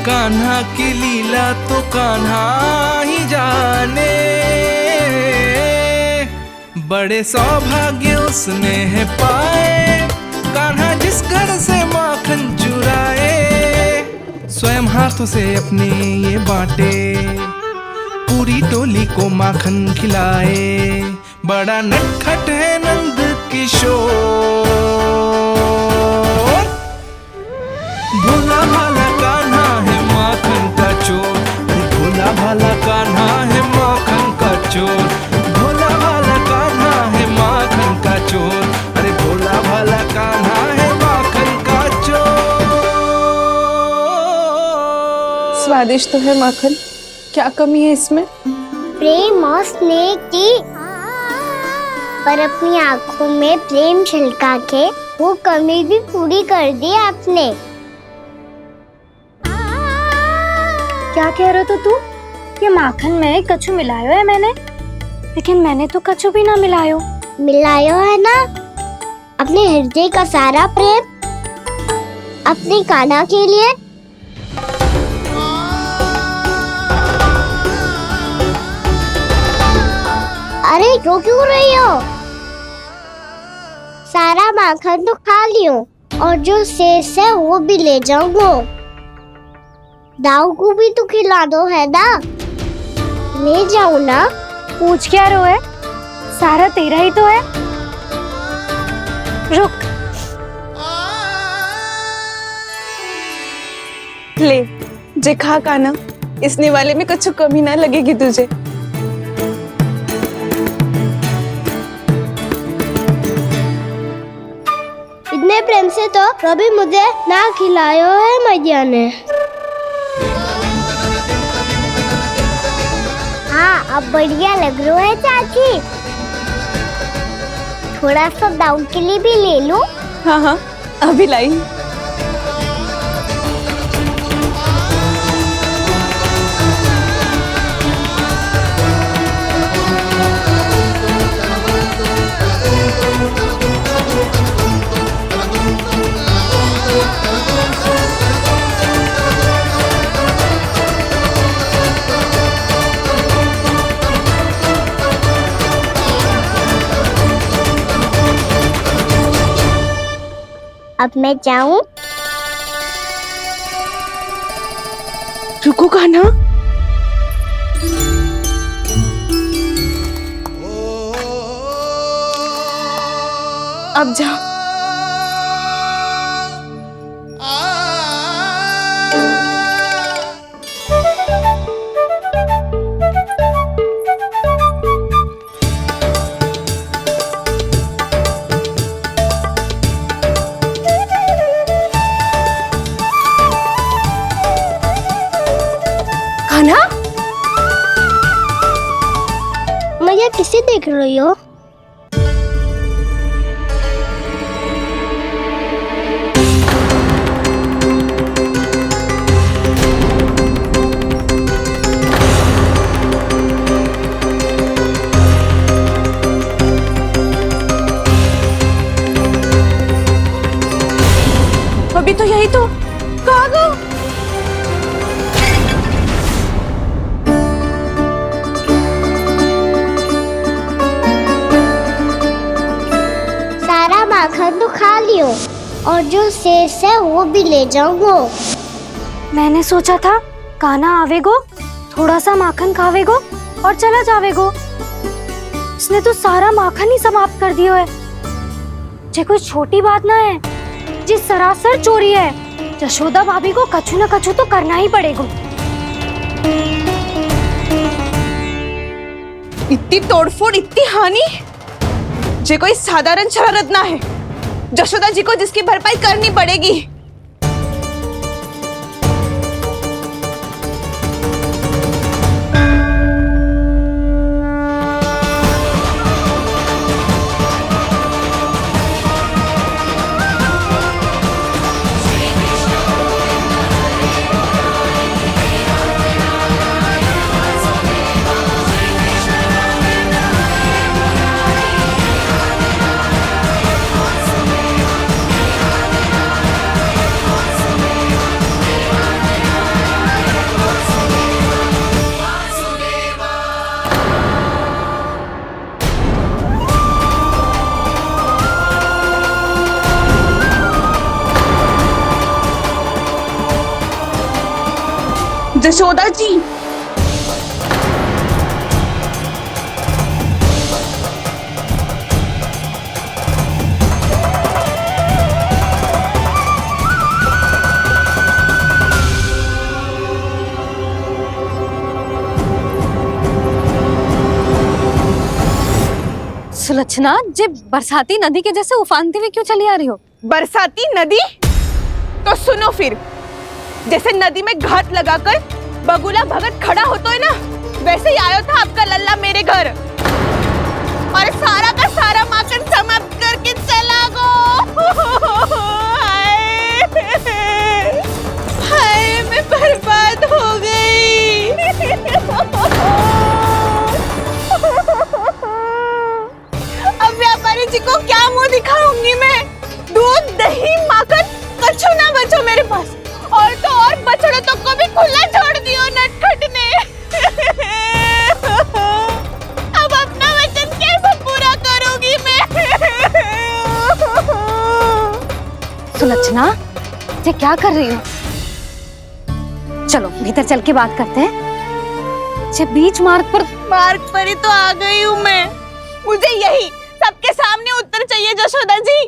कान्हा की लीला तो कान्हा ही जाने। बड़े सौभाग्य उसने है पाए, कान्हा जिस घर से माखन चुराए। स्वयं हाथों से अपने ये बांटे, पूरी टोली को माखन खिलाए। बड़ा नटखट है नंद किशोर, भोला भाला कान्हा है माखन का चोर। भोला भाला कान्हा है माखन का चोर। भोला भाला कान्हा है माखन का चोर। अरे भोला भाला कान्हा है माखन का चोर। स्वादिष्ट तो है माखन, क्या कमी है इसमें? प्रेम और स्नेह की, पर अपनी आंखों में प्रेम छिलका के वो कमी भी पूरी कर दी आपने। क्या कह रहे हो तू? ये माखन में कछु मिलायो है मैंने, लेकिन मैंने तो कछु भी ना मिलायो। मिलायो है ना अपने हृदय का सारा प्रेम अपनी कान्हा के लिए। अरे रो क्यों रही हो? सारा माखन तो खा लियो और जो शेष है वो भी ले जाऊंगा। दाऊ को भी तो खिला दो है ना, ले जाओ ना। पूछ क्या रो है, सारा तेरा ही तो है। रुक, ले जे खा काना, इसने वाले में कुछ कमी ना लगेगी तुझे। इतने प्रेम से तो कभी मुझे ना खिलायो है मैया ने। हाँ, अब बढ़िया लग रहा है चाची। थोड़ा सा दाऊ के लिए भी ले लो। हाँ हाँ, अभी लाई। अब मैं जाऊं? रुको कान्हा। अब जा। कान्हा, मैया किसे देख रही हो? अभी तो यही तो। कहाँ गो? सारा माखन तो खा लियो और जो शेष है वो भी ले जाऊंगो। मैंने सोचा था कान्हा आवेगो, थोड़ा सा माखन खावेगो और चला जावेगो। इसने तो सारा माखन ही समाप्त कर दियो है। ये कोई छोटी बात ना है, जी सरासर चोरी है। यशोदा भाभी को कछु न कछु तो करना ही पड़ेगा। इतनी तोड़फोड़, इतनी हानि, ये कोई साधारण शरारत ना है। यशोदा जी को जिसकी भरपाई करनी पड़ेगी। यशोदा जी, सुलक्षणा, जे बरसाती नदी के जैसे उफानते हुए क्यों चली आ रही हो? बरसाती नदी? तो सुनो फिर, जैसे नदी में घाट लगाकर बगुला भगत खड़ा होता है ना, वैसे ही आया था आपका लल्ला मेरे घर और सारा का सारा माखन समाप्त करके चला गो। हाय, मैं बर्बाद हो गई। अब व्यापारी जी को क्या मुंह दिखाऊंगी मैं? दूध, दही, माखन कछु ना बचो मेरे पास। और तो और बछड़ों तो को भी खुला छोड़ दियो नटखट ने। अब अपना वचन कैसे पूरा करूंगी मैं? सुलक्षणा, ये क्या कर रही हो? चलो भीतर चल के बात करते हैं। ये बीच मार्ग पर ही तो आ गई हूँ मैं। मुझे यही सबके सामने उत्तर चाहिए यशोदा जी।